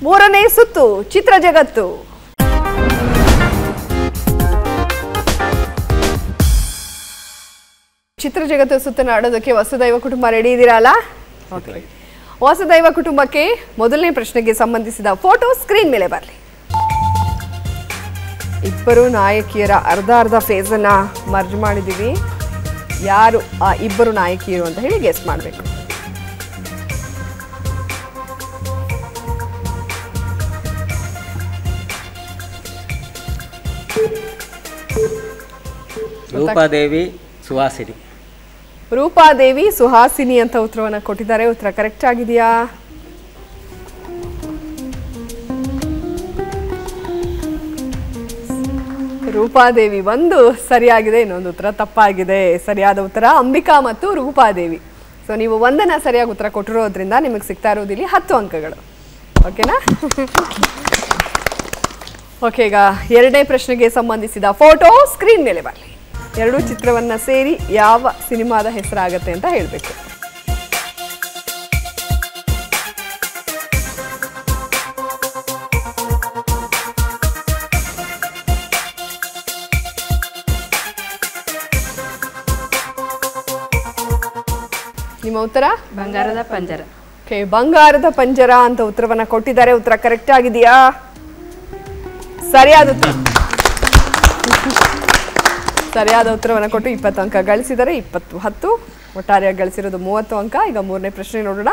3ನೇ ಸುತ್ತು ಚಿತ್ರ ಜಗತ್ತು. ಚಿತ್ರ ಜಗತ್ತು ಸುತ್ತನ್ನು ಆಡೋದಕ್ಕೆ ವಸುದೈವ ಕುಟುಂಬ ರೆಡಿ ಇದ್ದೀರಲ್ಲ? ಓಕೆ, ವಸುದೈವ ಕುಟುಂಬಕ್ಕೆ ಮೊದಲನೇ ಪ್ರಶ್ನೆಗೆ ಸಂಬಂಧಿಸಿದ ಫೋಟೋ ಸ್ಕ್ರೀನ್ ಮೇಲೆ ಬರಲಿ. ಇಬ್ಬರು ನಾಯಕಿಯರ ಅರ್ಧ ಫೇಸ್ ಅನ್ನ ಮರ್ಜ್ ಮಾಡಿದೀವಿ. ಯಾರು ಆ ಇಬ್ಬರು ನಾಯಕಿಯರು ಅಂತ ಹೇಳಿ ಗೆಸ್ ಮಾಡಬೇಕು. ರೂಪಾದೇವಿ ಸುಹಾಸಿನಿ. ರೂಪಾದೇವಿ ಸುಹಾಸಿನಿ ಅಂತ ಉತ್ತರವನ್ನ ಕೊಟ್ಟಿದ್ದಾರೆ. ಉತ್ತರ ಕರೆಕ್ಟ್ ಆಗಿದೆಯಾ? ರೂಪಾದೇವಿ ಒಂದು ಸರಿಯಾಗಿದೆ, ಇನ್ನೊಂದು ಉತ್ತರ ತಪ್ಪಾಗಿದೆ. ಸರಿಯಾದ ಉತ್ತರ ಅಂಬಿಕಾ ಮತ್ತು ರೂಪಾದೇವಿ. ಸೊ ನೀವು ಒಂದನ್ನ ಸರಿಯಾಗಿ ಉತ್ತರ ಕೊಟ್ಟಿರೋದ್ರಿಂದ ನಿಮಗೆ ಸಿಗ್ತಾ ಇರೋದಿಲ್ಲಿ 10 ಅಂಕಗಳು. ಓಕೆನಾ? ಓಕೆ, ಈಗ 2ನೇ ಪ್ರಶ್ನೆಗೆ ಸಂಬಂಧಿಸಿದ ಫೋಟೋ ಸ್ಕ್ರೀನ್ ಮೇಲೆ ಬರಲಿ. 2 ಚಿತ್ರವನ್ನ ಸೇರಿ ಯಾವ ಸಿನಿಮಾದ ಹೆಸರಾಗತ್ತೆ ಅಂತ ಹೇಳಬೇಕು. ನಿಮ್ಮ ಉತ್ತರ ಬಂಗಾರದ ಪಂಜರ. ಓಕೆ, ಬಂಗಾರದ ಪಂಜರ ಅಂತ ಉತ್ತರವನ್ನ ಕೊಟ್ಟಿದ್ದಾರೆ. ಉತ್ತರ ಕರೆಕ್ಟ್ ಆಗಿದೆಯಾ? ಸರಿಯಾದ ಉತ್ತರ. ಸರಿಯಾದ ಉತ್ತರವನ್ನು ಕೊಟ್ಟು 20 ಅಂಕ ಗಳಿಸಿದರೆ. 20 ಒಟ್ಟಾರೆಯಾಗಿ ಗಳಿಸಿರೋದು 30 ಅಂಕ. ಈಗ 3ನೇ ಪ್ರಶ್ನೆ ನೋಡೋಣ.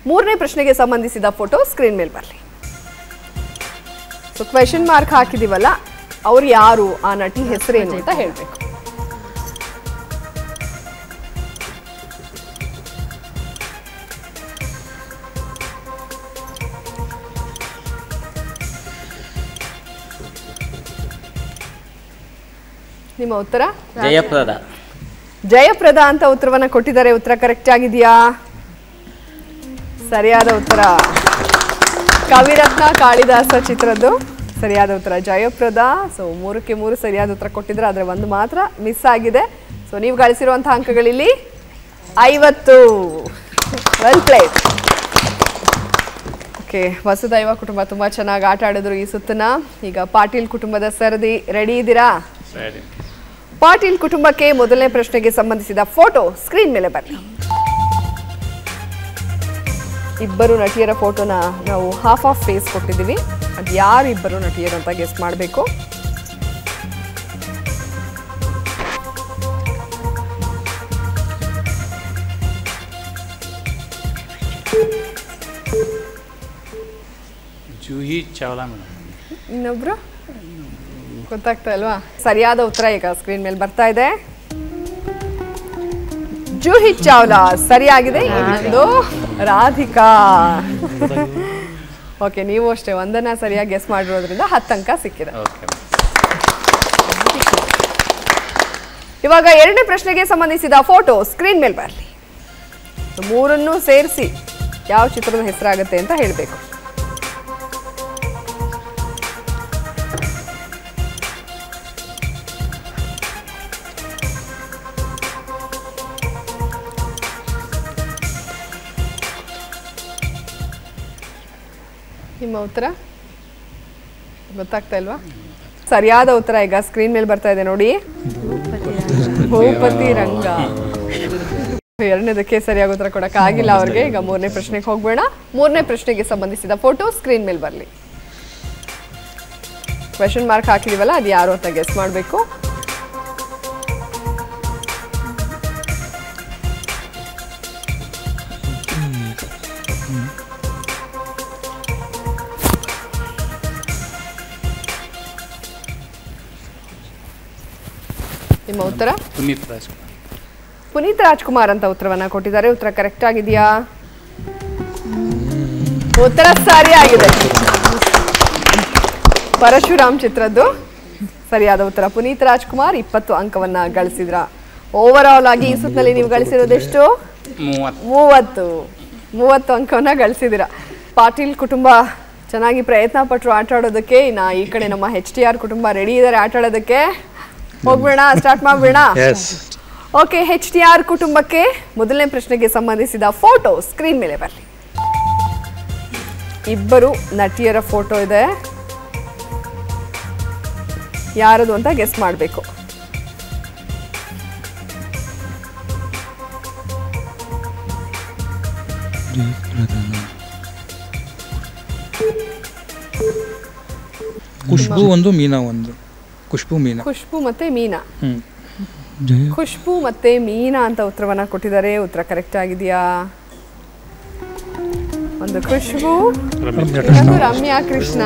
3ನೇ ಪ್ರಶ್ನೆಗೆ ಸಂಬಂಧಿಸಿದ ಫೋಟೋ ಸ್ಕ್ರೀನ್ ಮೇಲೆ ಬರಲಿ. ಸೊ ಕ್ವೆಶನ್ ಮಾರ್ಕ್ ಹಾಕಿದೀವಲ್ಲ, ಅವ್ರು ಯಾರು, ಆ ನಟಿ ಹೆಸರೇನು ಅಂತ ಹೇಳಬೇಕು. ನಿಮ್ಮ ಉತ್ತರ ಜಯಪ್ರದ. ಜಯಪ್ರದ ಅಂತ ಉತ್ತರವನ್ನ ಕೊಟ್ಟಿದ್ದಾರೆ. ಉತ್ತರ ಕರೆಕ್ಟ್ ಆಗಿದೆಯಾ? ಸರಿಯಾದ ಉತ್ತರ ಕವಿರತ್ನ ಕಾಳಿದಾಸ ಚಿತ್ರದ್ದು ಸರಿಯಾದ ಉತ್ತರ ಜಯಪ್ರದ. ಸೊ 3ಕ್ಕೆ 3 ಸರಿಯಾದ ಉತ್ತರ ಕೊಟ್ಟಿದ್ರೆ, ಆದರೆ ಒಂದು ಮಾತ್ರ ಮಿಸ್ ಆಗಿದೆ. ಸೊ ನೀವು ಗಳಿಸಿರುವಂತಹ ಅಂಕಗಳಿಲ್ಲಿ 50. Well played. ಓಕೆ, ವಸುದೈವ ಕುಟುಂಬ ತುಂಬಾ ಚೆನ್ನಾಗಿ ಆಟ ಆಡಿದ್ರು ಈ ಸುತ್ತನ. ಈಗ ಪಾಟೀಲ್ ಕುಟುಂಬದ ಸರದಿ ರೆಡಿ ಇದ್ದೀರಾ? ಪಾಟೀಲ್ ಕುಟುಂಬಕ್ಕೆ ಮೊದಲನೇ ಪ್ರಶ್ನೆಗೆ ಸಂಬಂಧಿಸಿದ ಫೋಟೋ ಸ್ಕ್ರೀನ್ ಮೇಲೆ ಬರಲಿ. ಇಬ್ಬರು ನಟಿಯರ ಫೋಟೋನ ನಾವು ಹಾಫ್ ಫೇಸ್ ಕೊಟ್ಟಿದ್ದೀವಿ. ಅದು ಯಾರು ಇಬ್ಬರು ನಟಿಯರು ಅಂತ ಗೆಸ್ ಮಾಡಬೇಕು. ಜೂಹಿ ಚಾವ್ಲಾ ಮೇಡಮ್. ಇನ್ನೊಬ್ರು ಗೊತ್ತಾಗ್ತಾ ಇಲ್ವಾ? ಸರಿಯಾದ ಉತ್ತರ ಈಗ ಸ್ಕ್ರೀನ್ ಮೇಲೆ ಬರ್ತಾ ಇದೆ. ಜೂಹಿ ಚಾವ್ಲಾ ಸರಿಯಾಗಿದೆ. ಇನ್ನೊಂದು ರಾಧಿಕಾ. ಓಕೆ, ನೀವು ಅಷ್ಟೇ ಒಂದನ್ನ ಸರಿಯಾಗಿ ಗೆಸ್ ಮಾಡಿರೋದ್ರಿಂದ 10 ಅಂಕ ಸಿಕ್ಕಿದೆ. ಇವಾಗ 2ನೇ ಪ್ರಶ್ನೆಗೆ ಸಂಬಂಧಿಸಿದ ಫೋಟೋ ಸ್ಕ್ರೀನ್ ಮೇಲೆ ಬರಲಿ. 3 ಸೇರಿಸಿ ಯಾವ ಚಿತ್ರದ ಹೆಸರಾಗುತ್ತೆ ಅಂತ ಹೇಳಬೇಕು. ನಿಮ್ಮ ಉತ್ತರ ಗೊತ್ತಾಗ್ತಾ ಇಲ್ವಾ? ಸರಿಯಾದ ಉತ್ತರ ಈಗ ಸ್ಕ್ರೀನ್ ಮೇಲೆ ಬರ್ತಾ ಇದೆ ನೋಡಿ. ಭೂಪತಿ ರಂಗ. 2ನೇದಕ್ಕೆ ಸರಿಯಾದ ಉತ್ತರ ಕೊಡಕ್ಕಾಗಿಲ್ಲ ಅವ್ರಿಗೆ. ಈಗ 3ನೇ ಪ್ರಶ್ನೆಗೆ ಹೋಗ್ಬೇಡ. 3ನೇ ಪ್ರಶ್ನೆಗೆ ಸಂಬಂಧಿಸಿದ ಫೋಟೋ ಸ್ಕ್ರೀನ್ ಮೇಲೆ ಬರಲಿ. ಕ್ವೆಶನ್ ಮಾರ್ಕ್ ಹಾಕಿದೀವಲ್ಲ, ಅದು ಯಾರು ಅಂತ ಗೆಸ್ ಮಾಡಬೇಕು. ನಿಮ್ಮ ಉತ್ತರ ಪುನೀತ್ ರಾಜ್ಕುಮಾರ್. ಪುನೀತ್ ರಾಜ್ಕುಮಾರ್ ಅಂತ ಉತ್ತರವನ್ನ ಕೊಟ್ಟಿದ್ದಾರೆ. ಉತ್ತರ ಕರೆಕ್ಟ್ ಆಗಿದೆಯಾ? ಉತ್ತರ ಸರಿಯಾಗಿದೆ. ಪರಶುರಾಮ್ ಚಿತ್ರದ್ದು ಸರಿಯಾದ ಉತ್ತರ ಪುನೀತ್ ರಾಜ್ಕುಮಾರ್. 20 ಅಂಕವನ್ನ ಗಳಿಸಿದ್ರ. ಓವರ್ ಆಲ್ ಆಗಿ ಈ ಸುತ್ತಿನಲ್ಲಿ ನೀವು ಗಳಿಸಿರೋದೆಷ್ಟು? 30 ಅಂಕವನ್ನ ಗಳಿಸಿದಿರ. ಪಾಟೀಲ್ ಕುಟುಂಬ ಚೆನ್ನಾಗಿ ಪ್ರಯತ್ನ ಪಟ್ಟರು ಆಟ ಆಡೋದಕ್ಕೆ. ಇನ್ನು ಈ ಕಡೆ ನಮ್ಮ HTR ಕುಟುಂಬ ರೆಡಿ ಇದ್ದಾರೆ ಆಟ ಆಡೋದಕ್ಕೆ. ಹೋಗ್ಬೇಡ, ಸ್ಟಾರ್ಟ್ ಮಾಡ್ಬೇಡ. ಓಕೆ, HTR ಕುಟುಂಬಕ್ಕೆ ಮೊದಲನೇ ಪ್ರಶ್ನೆಗೆ ಸಂಬಂಧಿಸಿದ ಫೋಟೋ ಸ್ಕ್ರೀನ್ ಮೇಲೆ ಬರಲಿ. ಇಬ್ಬರು ನಟಿಯರ ಫೋಟೋ ಇದೆ, ಯಾರದು ಅಂತ ಗೆಸ್ ಮಾಡಬೇಕು. ಖುಷ್ಬು ಒಂದು, ಮೀನಾ ಒಂದು. ಖುಷ್ಬು ಮತ್ತೆ ಮೀನಾ. ಖುಷ್ಬು ಮತ್ತೆ ಮೀನಾ ಅಂತ ಉತ್ತರವನ್ನ ಕೊಟ್ಟಿದ್ದಾರೆ. ಉತ್ತರ ಕರೆಕ್ಟ್ ಆಗಿದೆಯಾ? ಒಂದು ಖುಷ್ಬು, ಇನ್ನೊಂದು ರಮ್ಯಾ ಕೃಷ್ಣ.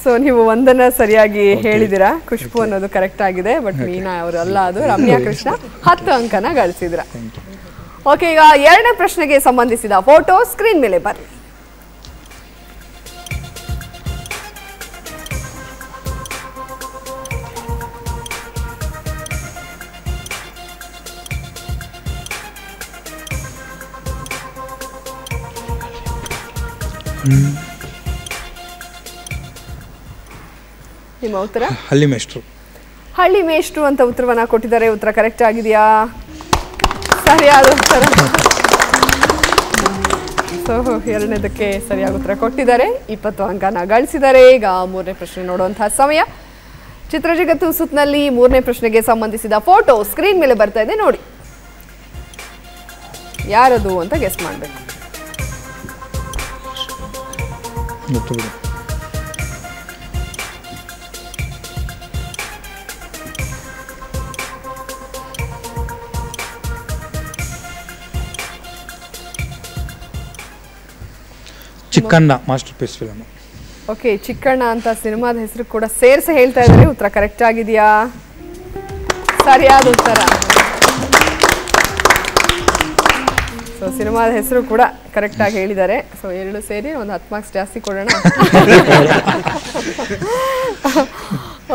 ಸೊ ನೀವು ಒಂದನ್ನ ಸರಿಯಾಗಿ ಹೇಳಿದಿರಾ. ಖುಷ್ಬು ಅನ್ನೋದು ಕರೆಕ್ಟ್ ಆಗಿದೆ, ಬಟ್ ಮೀನಾ ಅವರು ಅಲ್ಲ, ಅದು ರಮ್ಯಾ ಕೃಷ್ಣ. 10 ಅಂಕನ ಗಳಿಸಿದ್ರ. ಓಕೆ, ಈಗ ಎರಡನೇ ಪ್ರಶ್ನೆಗೆ ಸಂಬಂಧಿಸಿದ ಫೋಟೋ ಸ್ಕ್ರೀನ್ ಮೇಲೆ ಬರಲಿ. ನಿಮ್ಮ ಉತ್ತರ? ಹಳ್ಳಿ ಮೇಷ್ಟ್ರು ಅಂತ ಉತ್ತರವನ್ನ ಕೊಟ್ಟಿದ್ದಾರೆ. ಉತ್ತರ ಕರೆಕ್ಟ್ ಆಗಿದೆಯಾ? ಸರಿಯಾದ ಉತ್ತರ. ಸೊ ಎರಡನೇದಕ್ಕೆ ಸರಿಯಾದ ಉತ್ತರ ಕೊಟ್ಟಿದ್ದಾರೆ. 20 ಅಂಕನ ಗಳಿಸಿದ್ದಾರೆ. ಈಗ ಮೂರನೇ ಪ್ರಶ್ನೆ ನೋಡುವಂತಹ ಸಮಯ. ಚಿತ್ರಜಗತ್ತು ಸುತ್ತನಲ್ಲಿ ಮೂರನೇ ಪ್ರಶ್ನೆಗೆ ಸಂಬಂಧಿಸಿದ ಫೋಟೋ ಸ್ಕ್ರೀನ್ ಮೇಲೆ ಬರ್ತಾ ಇದೆ, ನೋಡಿ. ಯಾರದು ಅಂತ ಗೆಸ್ ಮಾಡಬೇಕು. Chikkanna masterpiece film. Okay, Chikkanna ಅಂತ ಸಿನಿಮಾದ ಹೆಸರು ಕೂಡ ಸೇರಿಸಿ ಹೇಳ್ತಾ ಇದ್ದಾರೆ. ಉತ್ತರ ಕರೆಕ್ಟ್ ಆಗಿದೆಯಾ? ಸರಿಯಾದ ಉತ್ತರ. ಸೊ ಸಿನಿಮಾದ ಹೆಸರು ಕೂಡ ಕರೆಕ್ಟ್ ಆಗಿ ಹೇಳಿದ್ದಾರೆ. ಸೊ ಎರಡು ಸೇರಿ ಒಂದು 10 ಮಾರ್ಕ್ಸ್ ಜಾಸ್ತಿ ಕೊಡೋಣ.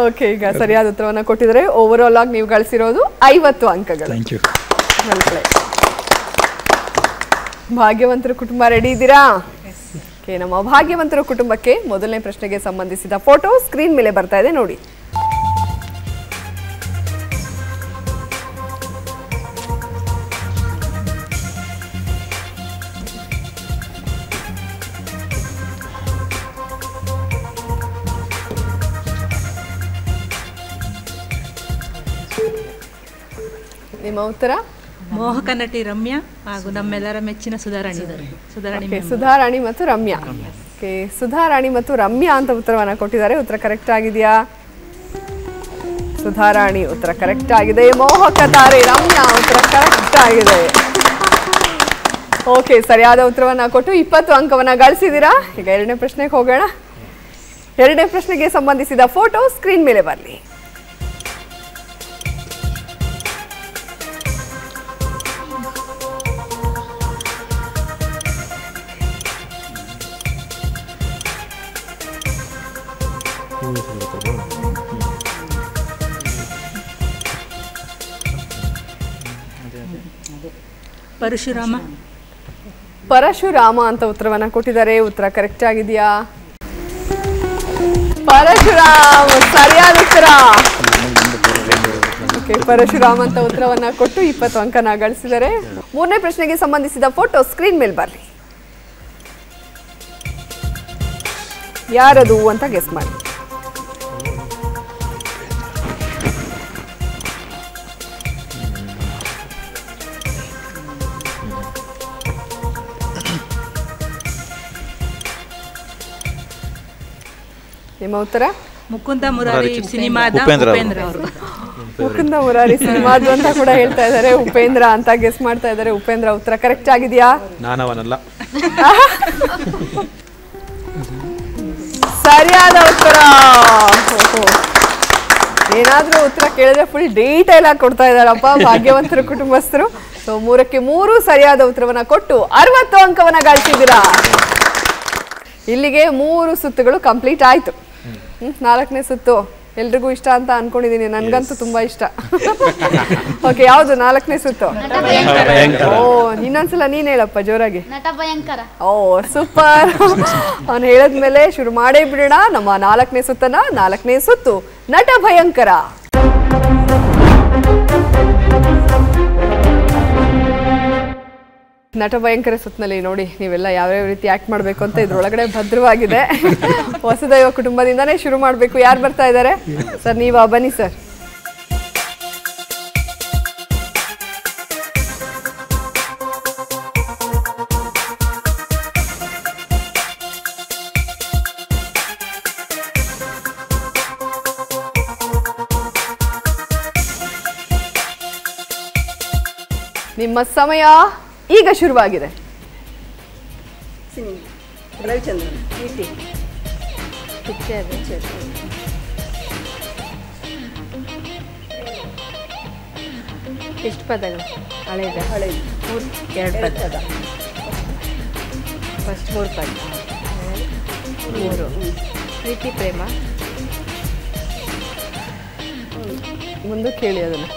ಓಕೆ, ಈಗ ಸರಿಯಾದ ಉತ್ತರವನ್ನು ಕೊಟ್ಟಿದ್ದಾರೆ. ಓವರ್ ಆಲ್ ಆಗಿ ನೀವು ಗಳಿಸಿರೋದು 50 ಅಂಕಗಳು. ಭಾಗ್ಯವಂತರ ಕುಟುಂಬ ರೆಡಿ ಇದ್ದೀರಾ? ಓಕೆ, ನಮ್ಮ ಭಾಗ್ಯವಂತರ ಕುಟುಂಬಕ್ಕೆ ಮೊದಲನೇ ಪ್ರಶ್ನೆಗೆ ಸಂಬಂಧಿಸಿದ ಫೋಟೋ ಸ್ಕ್ರೀನ್ ಮೇಲೆ ಬರ್ತಾ ಇದೆ, ನೋಡಿ. ನಿಮ್ಮ ಉತ್ತರ? ಮೋಹಕ ನಟಿ ರಮ್ಯಾ ಹಾಗೂ ನಮ್ಮೆಲ್ಲರ ಮೆಚ್ಚಿನ ಸುಧಾರಾಣಿ ಮತ್ತು ರಮ್ಯಾ. ಓಕೆ, ಸುಧಾರಾಣಿ ಮತ್ತು ರಮ್ಯಾ ಅಂತ ಉತ್ತರವನ್ನ ಕೊಟ್ಟಿದ್ದಾರೆ. ಉತ್ತರ ಕರೆಕ್ಟ್ ಆಗಿದೆಯಾ? ಸುಧಾರಾಣಿ ಉತ್ತರ ಕರೆಕ್ಟ್ ಆಗಿದೆ. ಮೋಹಕ ತಾರೆ ರಮ್ಯಾ ಉತ್ತರ ಕರೆಕ್ಟ್ ಆಗಿದೆ. ಓಕೆ, ಸರಿಯಾದ ಉತ್ತರವನ್ನ ಕೊಟ್ಟು 20 ಅಂಕವನ್ನ ಗಳಿಸಿದ್ದೀರಾ. ಈಗ ಎರಡನೇ ಪ್ರಶ್ನೆಗೆ ಹೋಗೋಣ. ಎರಡನೇ ಪ್ರಶ್ನೆಗೆ ಸಂಬಂಧಿಸಿದ ಫೋಟೋ ಸ್ಕ್ರೀನ್ ಮೇಲೆ ಬರಲಿ. ಪರಶುರಾಮ ಅಂತ ಉತ್ತರವನ್ನ ಕೊಟ್ಟಿದ್ದಾರೆ. ಉತ್ತರ ಕರೆಕ್ಟ್ ಆಗಿದೆಯಾ? ಪರಶುರಾಮ ಸರಿಯಾದ ಉತ್ತರ. ಓಕೆ, ಪರಶುರಾಮ ಅಂತ ಉತ್ತರವನ್ನ ಕೊಟ್ಟು 20 ಅಂಕನ ಗಳಿಸಿದ್ದಾರೆ. ಮೂರನೇ ಪ್ರಶ್ನೆಗೆ ಸಂಬಂಧಿಸಿದ ಫೋಟೋ ಸ್ಕ್ರೀನ್ ಮೇಲೆ ಬರಲಿ. ಯಾರದು ಅಂತ ಗೆಸ್ ಮಾಡಿ. ನಿಮ್ಮ ಉತ್ತರ? ಮುಕುಂದ ಮುರಾರಿ ಸಿನಿಮಾದ ಉಪೇಂದ್ರ ಅವರು. ಮುಕುಂದ ಮುರಾರಿ ಸಿನಿಮಾದು ಅಂತ ಕೂಡ ಹೇಳ್ತಾ ಇದ್ದಾರೆ. ಉಪೇಂದ್ರ ಅಂತ ಗೆಸ್ ಮಾಡ್ತಾ ಇದ್ದಾರೆ. ಉಪೇಂದ್ರ ಉತ್ತರ ಕರೆಕ್ಟ್ ಆಗಿದೆಯಾ? ನಾನವನಲ್ಲ. ಸರಿಯಾದ ಉತ್ತರ. ಏನಾದ್ರೂ ಉತ್ತರ ಕೇಳಿದ್ರೆ ಫುಲ್ ಡೀಟೇಲ್ ಆಗಿ ಕೊಡ್ತಾ ಇದ್ದಾರಪ್ಪ ಭಾಗ್ಯವಂತರ ಕುಟುಂಬಸ್ಥರು. ಸೊ 3ಕ್ಕೆ 3 ಸರಿಯಾದ ಉತ್ತರವನ್ನ ಕೊಟ್ಟು 60 ಅಂಕವನ್ನ ಗಳಿಸಿದ್ದೀರಾ. ಇಲ್ಲಿಗೆ 3 ಸುತ್ತುಗಳು ಕಂಪ್ಲೀಟ್ ಆಯ್ತು. 4ನೇ ಸುತ್ತು ಎಲ್ರಿಗೂ ಇಷ್ಟ ಅಂತ ಅನ್ಕೊಂಡಿದೀನಿ, ನನ್ಗಂತೂ ತುಂಬಾ ಇಷ್ಟ. ಓಕೆ, ಯಾವ್ದು 4ನೇ ಸುತ್ತು? ಓ, ಇನ್ನೊಂದ್ಸಲ ನೀನ್ ಹೇಳಪ್ಪ ಜೋರಾಗಿ. ನಟ ಭಯಂಕರ. ಓ ಸೂಪರ್. ಅವ್ನು ಹೇಳದ್ಮೇಲೆ ಶುರು ಮಾಡೇ ಬಿಡೋಣ ನಮ್ಮ 4ನೇ ಸುತ್ತನ. 4ನೇ ಸುತ್ತು ನಟ ಭಯಂಕರ. ನಟ ಭಯಂಕರ ಸುತ್ತಿನಲ್ಲಿ ನೋಡಿ ನೀವೆಲ್ಲ ಯಾವ್ಯಾವ ರೀತಿ ಆಕ್ಟ್ ಮಾಡಬೇಕು ಅಂತ ಇದ್ರೊಳಗಡೆ ಭದ್ರವಾಗಿದೆ. ವಸುದೈವ ಕುಟುಂಬದಿಂದಾನೇ ಶುರು ಮಾಡಬೇಕು. ಯಾರು ಬರ್ತಾ ಇದ್ದಾರೆ ಸರ್? ನೀವಾ? ಬನ್ನಿ ಸರ್. ನಿಮ್ಮ ಸಮಯ ಈಗ ಶುರುವಾಗಿದೆ. ರವಿಚಂದ್ರನ್ ಎಷ್ಟು ಪದಗಳು? ಹಳೇದ? ಹಳೇದು 2 ಪದ. ಫಸ್ಟ್ 3 ಪದ. 3 ಪ್ರೀತಿ ಪ್ರೇಮ. ಮುಂದಕ್ಕೆ ಕೇಳಿ ಅದನ್ನು.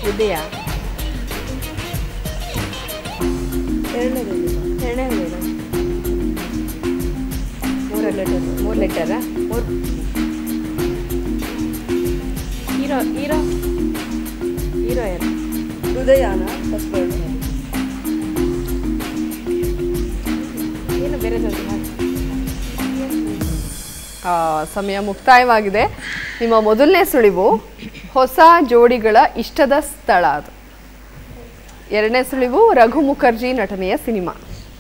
ಹೃದಯ. ಎರಡನೇದು 3 ಲೆಟರ. ಹೀರೋ ಯಾರು? ಹೃದಯನ ಫಸ್ಟ್ ವರ್ಡ್. ಏನು ಬೇರೆ ಸಮಯ ಮುಕ್ತಾಯವಾಗಿದೆ. ನಿಮ್ಮ ಮೊದಲನೇ ಸುಳಿವು ಹೊಸ ಜೋಡಿಗಳ ಇಷ್ಟದ ಸ್ಥಳ. ಅದು 2ನೇ ಸುಳಿವು ರಘು ಮುಖರ್ಜಿ ನಟನೆಯ ಸಿನಿಮಾ.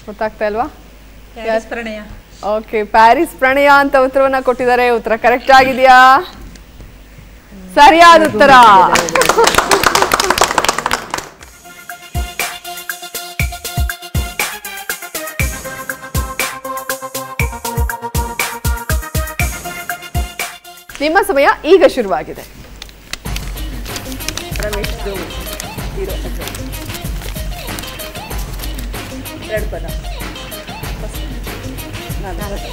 ಗೊತ್ತಾಗ್ತಾ ಇಲ್ವಾ? ಪ್ರಣಯ. ಓಕೆ, ಪ್ಯಾರಿಸ್ ಪ್ರಣಯ ಅಂತ ಉತ್ತರವನ್ನ ಕೊಟ್ಟಿದ್ದಾರೆ. ಉತ್ತರ ಕರೆಕ್ಟ್ ಆಗಿದೆಯಾ? ಸರಿಯಾದ ಉತ್ತರ. ನಿಮ್ಮ ಸಮಯ ಈಗ ಶುರುವಾಗಿದೆ. ರಮೇಶ್ ಹೀರೋ. 2 ಪದ. 4 ಪದ.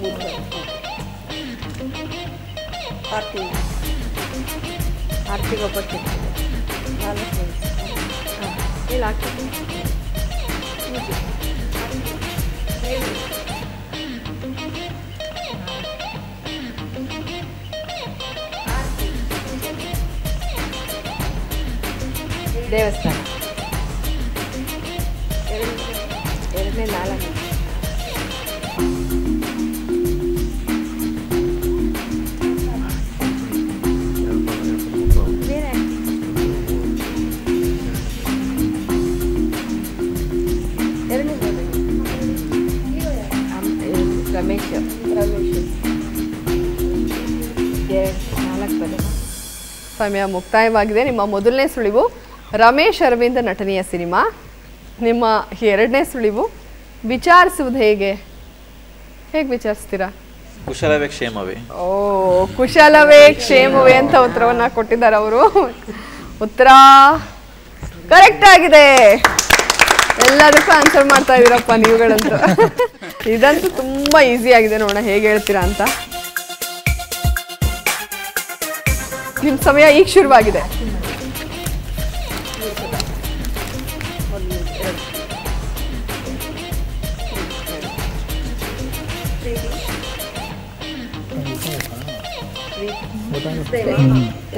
3 ಪದ. ಆರ್ತಿಗೆ ಒಬ್ಬಟ್ಟು. 4 ಪದ. ಹೇಳಿ ಆಗ್ತದೆ. ದೇವಸ್ಥಾನ. 2ನೇ 4. ರಮೇಶ್ 4 ಪದ. ಸಮಯ ಮುಕ್ತಾಯವಾಗಿದೆ. ನಿಮ್ಮ ಮೊದಲನೇ ಸುಳಿವು ರಮೇಶ್ ಅರವಿಂದ್ ನಟನೆಯ ಸಿನಿಮಾ. ನಿಮ್ಮ 2ನೇ ಸುಳಿವು ವಿಚಾರಿಸುವುದು ಹೇಗೆ ವಿಚಾರಿಸ್ತೀರಾ? ಕುಶಲವೇ ಕ್ಷೇಮವೇ. ಓ, ಕುಶಲವೇ ಕ್ಷೇಮವೇ ಅಂತ ಉತ್ತರವನ್ನ ಕೊಟ್ಟಿದ್ದಾರೆ ಅವರು. ಉತ್ತರ ಕರೆಕ್ಟ್ ಆಗಿದೆ. ಎಲ್ಲದಕ್ಕೂ ಆನ್ಸರ್ ಮಾಡ್ತಾ ಇದೀರಪ್ಪ ನೀವುಗಳಂತೂ. ಇದಂತೂ ತುಂಬಾ ಈಸಿ ಆಗಿದೆ. ನೋಡೋಣ ಹೇಗೆ ಹೇಳ್ತೀರಾ ಅಂತ. ನಿಮ್ಮ ಸಮಯ ಈಗ ಶುರುವಾಗಿದೆ.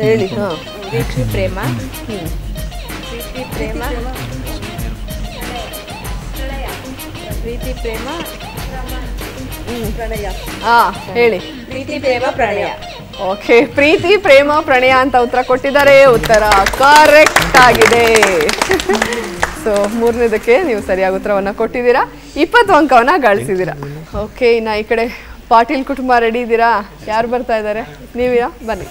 ಹೇಳಿ. ಪ್ರೀತಿ ಪ್ರೇಮ. ಪ್ರೀತಿ ಪ್ರೇಮ. ಪ್ರೀತಿ ಪ್ರೇಮ. ಪ್ರಣಯ. ಹೇಳಿ. ಪ್ರೀತಿ ಪ್ರೇಮ ಪ್ರಣಯ. ಓಕೆ, ಪ್ರೀತಿ ಪ್ರೇಮ ಪ್ರಣಯ ಅಂತ ಉತ್ತರ ಕೊಟ್ಟಿದ್ದಾರೆ. ಉತ್ತರ ಕರೆಕ್ಟ್ ಆಗಿದೆ. ಸೊ 3ನೇದಕ್ಕೆ ನೀವು ಸರಿಯಾಗಿ ಉತ್ತರವನ್ನ ಕೊಟ್ಟಿದ್ದೀರಾ. 20 ಅಂಕವನ್ನ ಗಳಿಸಿದ್ದೀರಾ. ಓಕೆ, ಇನ್ನು ಈ ಕಡೆ ಪಾಟೀಲ್ ಕುಟುಂಬ ರೆಡಿ ಇದ್ದೀರಾ? ಯಾರು ಬರ್ತಾ ಇದ್ದಾರೆ? ನೀವೀರಾ? ಬನ್ನಿ.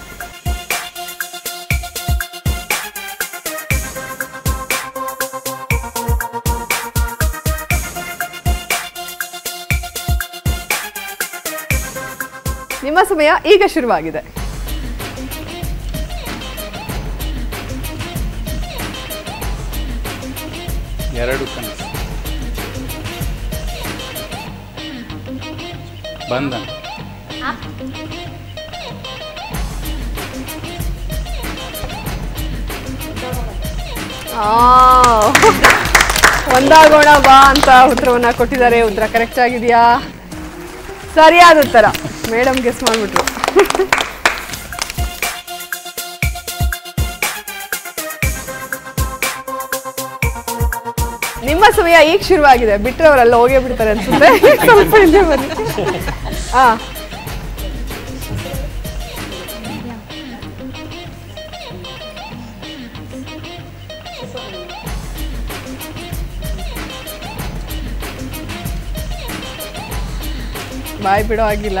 ನಿಮ್ಮ ಸಮಯ ಈಗ ಶುರುವಾಗಿದೆ. ಎರಡು ಕನಸು. ಬಂಧನ. ಒಂದಾಗೋಣ ಬಾ ಅಂತ ಉತ್ತರವನ್ನ ಕೊಟ್ಟಿದ್ದಾರೆ. ಉತ್ತರ ಕರೆಕ್ಟ್ ಆಗಿದೆಯಾ? ಸರಿಯಾದ ಉತ್ತರ. ಮೇಡಮ್ ಗೆಸ್ ಮಾಡ್ಬಿಟ್ರು. ನಿಮ್ಮ ಸಮಯ ಈಗ ಶುರುವಾಗಿದೆ. ಬಿಟ್ಟರವರೆಲ್ಲ ಹೋಗೇ ಬಿಡ್ತಾರೆ ಅನ್ಸುತ್ತೆ. ಸ್ವಲ್ಪ ಹಿಂದೆ ಬನ್ನಿ. ಹಾ, ಬಾಯ್ ಬಿಡೋ ಆಗಿಲ್ಲ.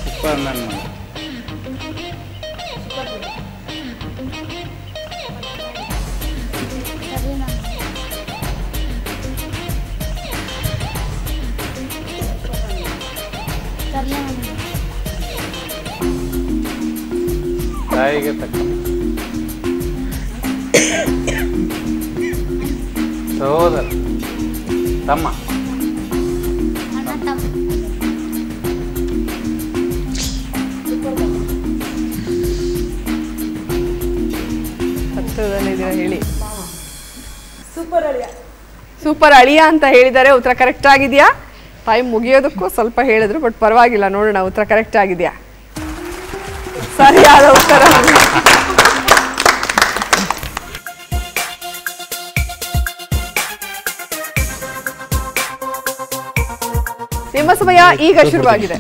ಸೂಪರ್ ನನ್ನ ಮಗ. ತಾಯಿಗೆ ತಕ್ಕ ಸಹೋದರ, ತಮ್ಮ. ಹತ್ತಿರದಲ್ಲಿದ್ದೀರಾ ಹೇಳಿ. ಸೂಪರ್ ಅಳಿಯ ಅಂತ ಹೇಳಿದ್ದಾರೆ. ಉತ್ತರ ಕರೆಕ್ಟ್ ಆಗಿದೆಯಾ? ಟೈಮ್ ಮುಗಿಯೋದಕ್ಕೂ ಸ್ವಲ್ಪ ಹೇಳಿದ್ರು, ಬಟ್ ಪರವಾಗಿಲ್ಲ. ನೋಡೋಣ ಉತ್ತರ ಕರೆಕ್ಟ್ ಆಗಿದೆಯಾ. ಸರಿಯಾದ ಉತ್ತರ. ನಿಮ್ಮ ಸಮಯ ಈಗ ಶುರುವಾಗಿದೆ.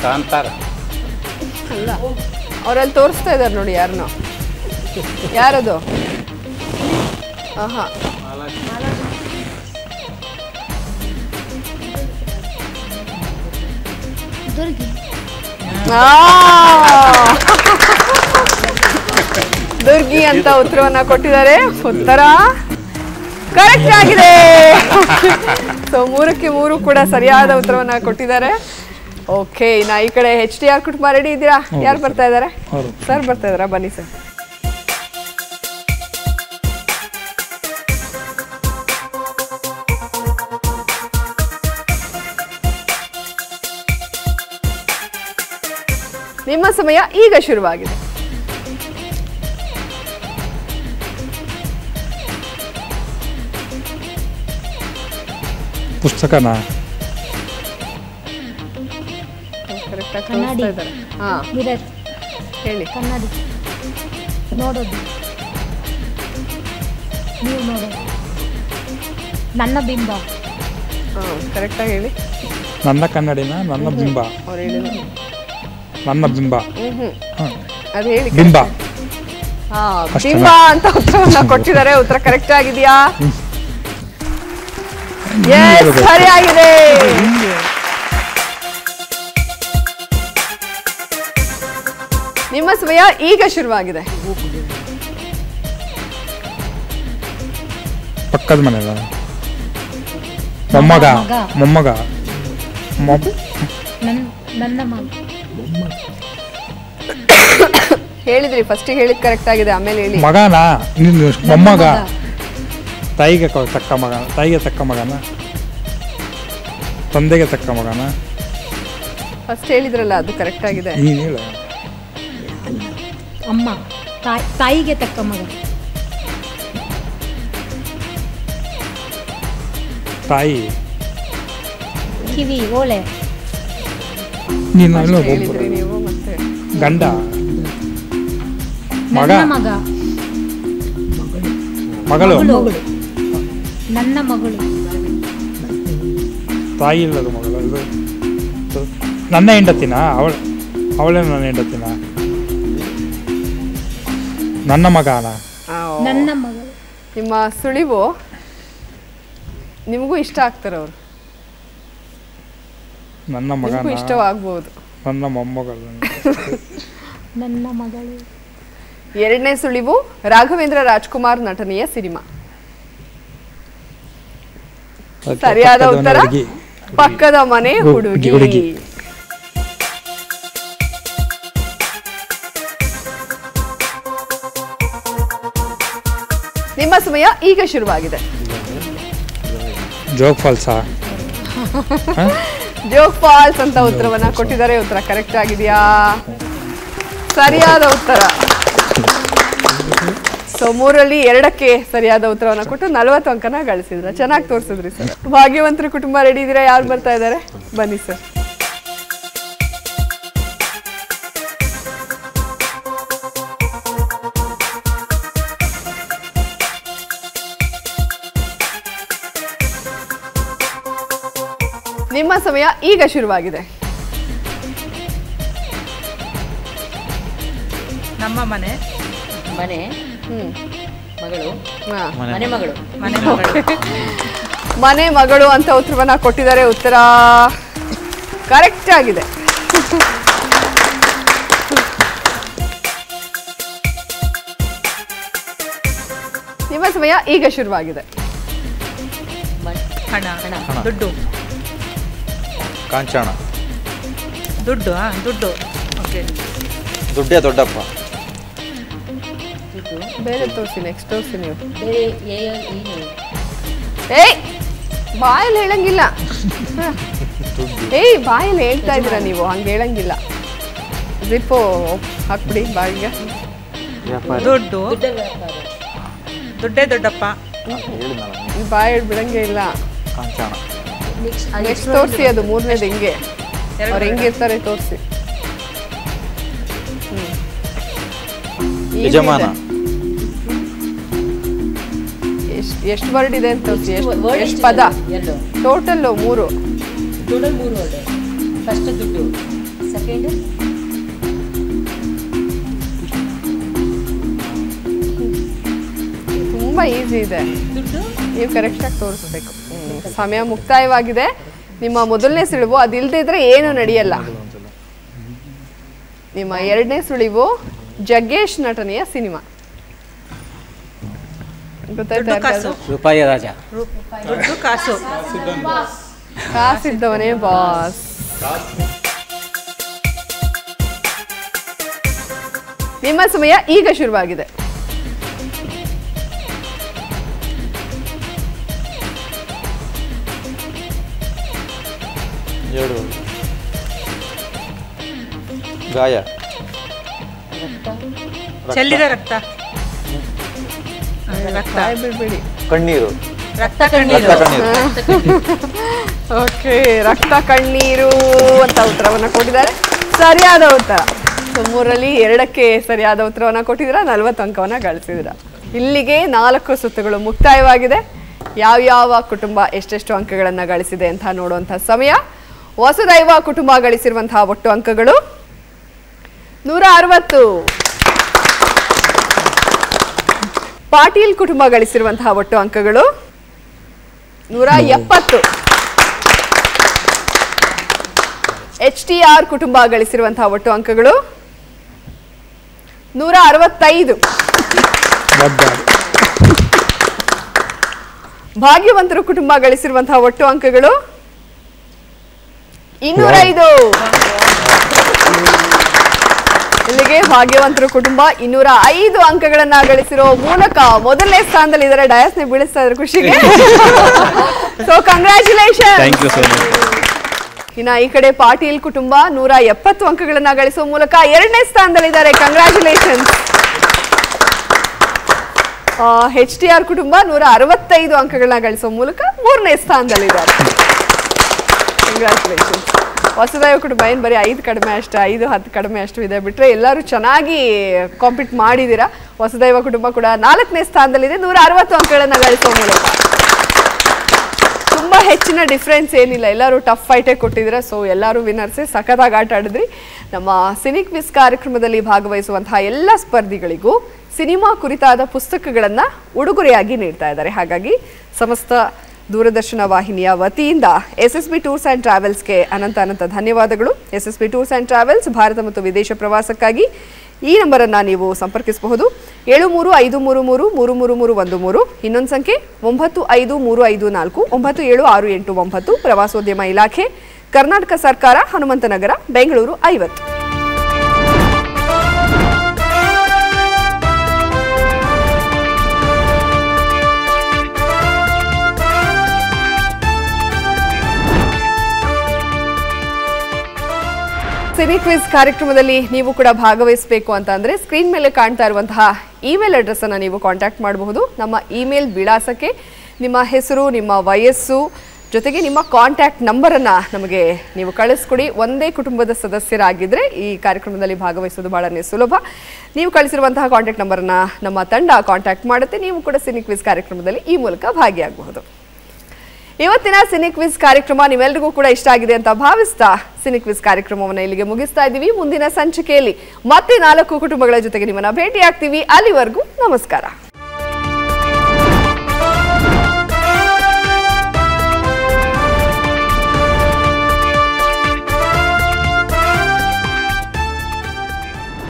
ಕಾಂತಾರ. ಅಲ್ಲ, ಅವರಲ್ಲಿ ತೋರಿಸ್ತಾ ಇದ್ದಾರೆ ನೋಡಿ. ಯಾರನ್ನೋ. ಯಾರದು? ಆಹಾ, ದುರ್ಗಿ ಅಂತ ಉತ್ತರವನ್ನ ಕೊಟ್ಟಿದ್ದಾರೆ. ಉತ್ತರ ಕರೆಕ್ಟ್ ಆಗಿದೆ. ಸೊ 3ಕ್ಕೆ 3 ಕೂಡ ಸರಿಯಾದ ಉತ್ತರವನ್ನ ಕೊಟ್ಟಿದ್ದಾರೆ. ಓಕೆ, ನಾ ಈ ಕಡೆ HDR ಕುಟುಂಬ ರೆಡಿ ಇದ್ದೀರಾ? ಯಾರು ಬರ್ತಾ ಇದ್ದಾರೆ? ಸರ್ ಬರ್ತಾ ಇದ್ದಾರಾ? ಬನ್ನಿ ಸರ್. ನಿಮ್ಮ ಸಮಯ ಈಗ ಶುರುವಾಗಿದೆ. ಪುಸ್ತಕನಾ? ಕನ್ನಡಿ. ಹಾ, ಮಿರರ್. ಹೇಳಿ. ಕನ್ನಡಿ. ನೋಡೋದು. ನೀವು ನೋಡೋದು. ನನ್ನ ಬಿಂಬ. ಕರೆಕ್ಟಾಗಿ ಹೇಳಿ. ನನ್ನ ಕನ್ನಡಿನ ನನ್ನ ಬಿಂಬ. ಅವ್ರು ಹೇಳಿದ್ರು ನನ್ನ ಬಿಂಬ. ಅದು ಹೇಳಿ. ಬಿಂಬ. ಹಾ, ಬಿಂಬ ಅಂತ ಉತ್ತರವನ್ನ ಕೊಟ್ಟಿದ್ದಾರೆ. ಉತ್ತರ ಕರೆಕ್ಟ್ ಆಗಿದೆಯಾ? ಸರಿಯಾಗಿದೆ. ನಿಮ್ಮ ಸಮಯ ಈಗ ಶುರುವಾಗಿದೆ. ಪಕ್ಕದ ಮನೆಯಲ್ಲ? ಮೊಮ್ಮಗ. ಮೊಮ್ಮಗ. ನನ್ನ ಮಗ. ಹೇಳಿದ್ರಿ ಫಸ್ಟಿಗೆ ಹೇಳಿದ್ ಕರೆಕ್ಟ್ ಆಗಿದೆ. ಆಮೇಲೆ ಹೇಳಿ. ಮಗನಾ? ಮೊಮ್ಮಗ. ತಾಯಿಗೆ ತಕ್ಕ ಮಗನ? ತಾಯಿಗೆ ತಕ್ಕ ಮಗನ? ತಂದೆಗೆ ತಕ್ಕ ಮಗನ? ಫಸ್ಟ್ ಹೇಳಿದ್ರಲ್ಲ, ಅದು ಕರೆಕ್ಟ್ ಆಗಿದೆ. ನೀನು ಹೇಳ. ಅಮ್ಮ. ತಾಯಿಗೆ ತಕ್ಕ ಮಗ. ತಾಯಿ. ಕಿವಿ. ಓಲೆ. ನೀನು ಹೇಳಿದ್ರಿ ನೀವು. ಮತ್ತೆ ಗಂಡ. ಮಗ. ಮಗ. ಮಗಳು. ನನ್ನ ಮಗಳು. ತಾಯಿ ಇಲ್ಲದು ಮಗಳು. ನನ್ನ ಹೆಂಡತಿನ? ಅವಳೇ ನನ್ನ ಹೆಂಡತಿನ? ನನ್ನ ಮಗನ? ನನ್ನ ಮಗಳು. ನಿಮ್ಮ ಸುಳಿವು ನಿಮಗೂ ಇಷ್ಟ ಆಗ್ತಾರೆ ಅವರು. ನನ್ನ ಮಗನ? ಇಷ್ಟವಾಗಬಹುದು. ನನ್ನ ಮೊಮ್ಮಗಳು. ನನ್ನ ಮಗಳು. ಎರಡನೇ ಸುಳಿವು ರಾಘವೇಂದ್ರ ರಾಜ್ಕುಮಾರ್ ನಟನೆಯ ಸಿನಿಮಾ. ಸರಿಯಾದ ಉತ್ತರ ಪಕ್ಕದ ಮನೆ ಹುಡುಗಿ. ನಿಮ್ಮ ಸಮಯ ಈಗ ಶುರುವಾಗಿದೆ. ಜೋಗ್ ಫಾಲ್ಸಾ? ಜೋಗ್ ಫಾಲ್ಸ್ ಅಂತ ಉತ್ತರವನ್ನ ಕೊಟ್ಟಿದ್ದಾರೆ. ಉತ್ತರ ಕರೆಕ್ಟ್ ಆಗಿದೆಯಾ? ಸರಿಯಾದ ಉತ್ತರ. ಸೊ 3ರಲ್ಲಿ 2ಕ್ಕೆ ಸರಿಯಾದ ಉತ್ತರವನ್ನ ಕೊಟ್ಟು 40 ಅಂಕನ ಗಳಿಸಿದ್ರ. ಚೆನ್ನಾಗಿ ತೋರಿಸಿದ್ರಿ ಸರ್. ಭಾಗ್ಯವಂತರ ಕುಟುಂಬ ರೆಡಿ ಇದ್ದೀರಾ? ಯಾರು ಬರ್ತಾ ಇದ್ದಾರೆ? ಬನ್ನಿ ಸರ್. ನಿಮ್ಮ ಸಮಯ ಈಗ ಶುರುವಾಗಿದೆ. ನಮ್ಮ ಮನೆ ಮನೆ ಮಗಳು ಹಾ. ಮನೆ ಮಗಳು. ಮನೆ ಮಗಳು. ಮನೆ ಮಗಳು ಅಂತ ಉತ್ತರವನ್ನ ಕೊಟ್ಟಿದ್ದಾರೆ. ಉತ್ತರ ಕರೆಕ್ಟ್ ಆಗಿದೆ. ನಿಮ್ಮ ಸಮಯ ಈಗ ಶುರುವಾಗಿದೆ. ಹಣ ದುಡ್ಡು. ಕಾಂಚಾಣ. ದುಡ್ಡು ದುಡ್ಡು. ಓಕೆ. ದುಡ್ಡೇ ದೊಡ್ಡಪ್ಪ. ಬೇರೆ ತೋರಿಸಿ. ನೆಕ್ಸ್ಟ್ ತೋರಿಸಿ ನೀವು. ಬೇರೆ ಏನು? ಏಯ್ ಬಾಯಲ್ಲಿ ಹೇಳಂಗಿಲ್ಲ. ಏಯ್ ಬಾಯಲ್ಲಿ ಹೇಳ್ತಾ ಇದ್ದೀರಾ ನೀವು, ಹಂಗೆ ಹೇಳಂಗಿಲ್ಲ. ಜಿಪ್ಪು ಹಾಕ್ಬಿಡಿ ಬಾಯಿಗೆ. ದುಡ್ಡು. ದುಡ್ಡೇ ದೊಡ್ಡಪ್ಪ. ಬಾಯಿ ಬಿಡಂಗೆ ಇಲ್ಲ. ಕಾಂಚಾಣ. ನೆಕ್ಸ್ಟ್ ತೋರಿಸಿ. ಅದು 3ನೇದು ಹೆಂಗೆ ಅವ್ರು ಹೆಂಗಿರ್ತಾರೆ ತೋರಿಸಿ. ಯಜಮಾನ. ಎಷ್ಟು ವರ್ಡ್ ಇದೆ ಅಂತ ತೋರಿಸಿ. ಎಷ್ಟು ಪದ? ಎರಡು. ಟೋಟಲ್ 3. Total 3 word. ಫಸ್ಟ್ ದುಡ್ಡು, ಸೆಕೆಂಡ್ ತುಂಬಾ ಈಸಿ ಇದೆ. ದುಡ್ಡು. ನೀವು ಕರೆಕ್ಟಾಗಿ ತೋರಿಸ್ಬೇಕು. ಸಮಯ ಮುಕ್ತಾಯವಾಗಿದೆ. ನಿಮ್ಮ ಮೊದಲನೇ ಸುಳಿವು ಅದಿಲ್ಲದೆ ಇದ್ರೆ ಏನು ನಡೆಯಲ್ಲ. ನಿಮ್ಮ 2ನೇ ಸುಳಿವು ಜಗ್ಗೇಶ್ ನಟನೆಯ ಸಿನಿಮಾ. ಕಾಸು. ರೂಪಾಯಿ ರಾಜ. ದುಡ್ಡು ಕಾಸು. ಕಾಸಿದ್ದವನೇ ಬಾಸ್. ನಿಮ್ಮ ಸಮಯ ಈಗ ಶುರುವಾಗಿದೆ. ಎರಡು. ಗಾಯ. ಚೆಲ್ಲಿದ ರಕ್ತ. ಬಾಯ್ ಬಿಡ್ಬೇಡಿ. ಕಣ್ಣೀರು. ರಕ್ತ ಕಣ್ಣೀರು. ಓಕೆ, ರಕ್ತ ಕಣ್ಣೀರು ಅಂತ ಉತ್ತರವನ್ನ ಕೊಟ್ಟಿದ್ದಾರೆ. ಸರಿಯಾದ ಉತ್ತರ. 3ರಲ್ಲಿ 2ಕ್ಕೆ ಸರಿಯಾದ ಉತ್ತರವನ್ನ ಕೊಟ್ಟಿದ್ದೀರಾ. 40 ಅಂಕವನ್ನ ಗಳಿಸಿದ್ದೀರಾ. ಇಲ್ಲಿಗೆ 4 ಸುತ್ತುಗಳು ಮುಕ್ತಾಯವಾಗಿದೆ. ಯಾವ್ಯಾವ ಕುಟುಂಬ ಎಷ್ಟೆಷ್ಟು ಅಂಕಗಳನ್ನ ಗಳಿಸಿದೆ ಅಂತ ನೋಡುವಂತಹ ಸಮಯ. ವಸುದೈವ ಕುಟುಂಬ ಗಳಿಸಿರುವಂತಹ ಒಟ್ಟು ಅಂಕಗಳು 160. ಪಾಟೀಲ್ ಕುಟುಂಬ ಗಳಿಸಿರುವಂತಹ ಒಟ್ಟು ಅಂಕಗಳು 170. HTR ಕುಟುಂಬ ಗಳಿಸಿರುವಂತಹ ಒಟ್ಟು ಅಂಕಗಳು 165. ಭಾಗ್ಯವಂತರು ಕುಟುಂಬ ಗಳಿಸಿರುವಂತಹ ಒಟ್ಟು ಅಂಕಗಳು 205. ಇಲ್ಲಿಗೆ ಭಾಗ್ಯವಂತರು ಕುಟುಂಬ 205 ಅಂಕಗಳನ್ನ ಗಳಿಸಿರೋ ಮೂಲಕ ಮೊದಲನೇ ಸ್ಥಾನದಲ್ಲಿ ಇದ್ದಾರೆ. ಡಯಾಸ್ನೆ ಬೀಳಿಸ್ತಾ ಇದ್ದಾರೆ ಖುಷಿಗೆ. So congratulation. ಇನ್ನ ಈ ಕಡೆ ಪಾಟೀಲ್ ಕುಟುಂಬ 170 ಅಂಕಗಳನ್ನ ಗಳಿಸುವ ಮೂಲಕ 2ನೇ ಸ್ಥಾನದಲ್ಲಿದ್ದಾರೆ. ಕಂಗ್ರ್ಯಾಚುಲೇಷನ್. HTR ಕುಟುಂಬ 165 ಅಂಕಗಳನ್ನ ಗಳಿಸುವ ಮೂಲಕ 3ನೇ ಸ್ಥಾನದಲ್ಲಿದ್ದಾರೆ. ಕಂಗ್ರ್ಯಾಚುಲೇಷನ್. ವಸುದೈವ ಕುಟುಂಬ ಏನು ಬರೀ 5 ಕಡಿಮೆ ಅಷ್ಟು, 5-10 ಕಡಿಮೆ ಅಷ್ಟು ಇದೆ ಬಿಟ್ಟರೆ ಎಲ್ಲರೂ ಚೆನ್ನಾಗಿ ಕಾಂಪೀಟ್ ಮಾಡಿದ್ದೀರಾ. ವಸುದೈವ ಕುಟುಂಬ ಕೂಡ 4ನೇ ಸ್ಥಾನದಲ್ಲಿದೆ 160 ಅಂಕಗಳನ್ನು ಗಳಿಸುವ ಮೂಲಕ. ತುಂಬ ಹೆಚ್ಚಿನ ಡಿಫ್ರೆನ್ಸ್ ಏನಿಲ್ಲ, ಎಲ್ಲರೂ ಟಫ್ ಫೈಟೇ ಕೊಟ್ಟಿದ್ದೀರಾ. ಸೊ ಎಲ್ಲರೂ ವಿನ್ನರ್ಸೇ, ಸಖತ್ತಾಗಿ ಆಟ ಆಡಿದ್ರಿ. ನಮ್ಮ ಸಿನಿಕ್ ವಿಸ್ ಕಾರ್ಯಕ್ರಮದಲ್ಲಿ ಭಾಗವಹಿಸುವಂತಹ ಎಲ್ಲ ಸ್ಪರ್ಧಿಗಳಿಗೂ ಸಿನಿಮಾ ಕುರಿತಾದ ಪುಸ್ತಕಗಳನ್ನು ಉಡುಗೊರೆಯಾಗಿ ನೀಡ್ತಾ ಇದ್ದಾರೆ. ಹಾಗಾಗಿ ಸಮಸ್ತ ದೂರದರ್ಶನ ವಾಹಿನಿಯ ವತಿಯಿಂದ SSB ಟೂರ್ಸ್ ಆ್ಯಂಡ್ ಟ್ರಾವೆಲ್ಸ್ಗೆ ಅನಂತ ಧನ್ಯವಾದಗಳು. SSB tours and travels Bharat ಮತ್ತು ವಿದೇಶ ಪ್ರವಾಸಕ್ಕಾಗಿ ಈ ನಂಬರನ್ನು ನೀವು ಸಂಪರ್ಕಿಸಬಹುದು. 7353333313. ಇನ್ನೊಂದು ಸಂಖ್ಯೆ 9535497689. ಪ್ರವಾಸೋದ್ಯಮ ಇಲಾಖೆ, ಕರ್ನಾಟಕ ಸರ್ಕಾರ, ಹನುಮಂತನಗರ, ಬೆಂಗಳೂರು 50. ಸಿನಿ ಕ್ವಿಜ್ ಕಾರ್ಯಕ್ರಮದಲ್ಲಿ ನೀವು ಕೂಡ ಭಾಗವಹಿಸಬೇಕು ಅಂತ ಅಂದರೆ ಸ್ಕ್ರೀನ್ ಮೇಲೆ ಕಾಣ್ತಾ ಇರುವಂತಹ ಇಮೇಲ್ ಅಡ್ರೆಸ್ಸನ್ನು ನೀವು ಕಾಂಟ್ಯಾಕ್ಟ್ ಮಾಡಬಹುದು. ನಮ್ಮ ಇಮೇಲ್ ವಿಳಾಸಕ್ಕೆ ನಿಮ್ಮ ಹೆಸರು, ನಿಮ್ಮ ವಯಸ್ಸು ಜೊತೆಗೆ ನಿಮ್ಮ ಕಾಂಟ್ಯಾಕ್ಟ್ ನಂಬರನ್ನು ನಮಗೆ ನೀವು ಕಳಿಸ್ಕೊಡಿ. ಒಂದೇ ಕುಟುಂಬದ ಸದಸ್ಯರಾಗಿದ್ದರೆ ಈ ಕಾರ್ಯಕ್ರಮದಲ್ಲಿ ಭಾಗವಹಿಸೋದು ಬಹಳನೇ ಸುಲಭ. ನೀವು ಕಳಿಸಿರುವಂತಹ ಕಾಂಟ್ಯಾಕ್ಟ್ ನಂಬರನ್ನು ನಮ್ಮ ತಂಡ ಕಾಂಟ್ಯಾಕ್ಟ್ ಮಾಡುತ್ತೆ. ನೀವು ಕೂಡ ಸಿನಿ ಕ್ವಿಜ್ ಕಾರ್ಯಕ್ರಮದಲ್ಲಿ ಈ ಮೂಲಕ ಭಾಗಿಯಾಗಬಹುದು. ಇವತ್ತಿನ ಸಿನಿ ಕ್ವಿಜ್ ಕಾರ್ಯಕ್ರಮ ನಿಮ್ಮೆಲ್ಲರಿಗೂ ಕೂಡ ಇಷ್ಟ ಆಗಿದೆ ಅಂತ ಭಾವಿಸ್ತಾ ಸಿನಿ ಕ್ವಿಜ್ ಕಾರ್ಯಕ್ರಮವನ್ನು ಇಲ್ಲಿಗೆ ಮುಗಿಸ್ತಾ ಇದ್ದೀವಿ. ಮುಂದಿನ ಸಂಚಿಕೆಯಲ್ಲಿ ಮತ್ತೆ 4 ಕುಟುಂಬಗಳ ಜೊತೆಗೆ ನಿಮ್ಮನ್ನ ಭೇಟಿ ಆಗ್ತೀವಿ. ಅಲ್ಲಿವರೆಗೂ ನಮಸ್ಕಾರ.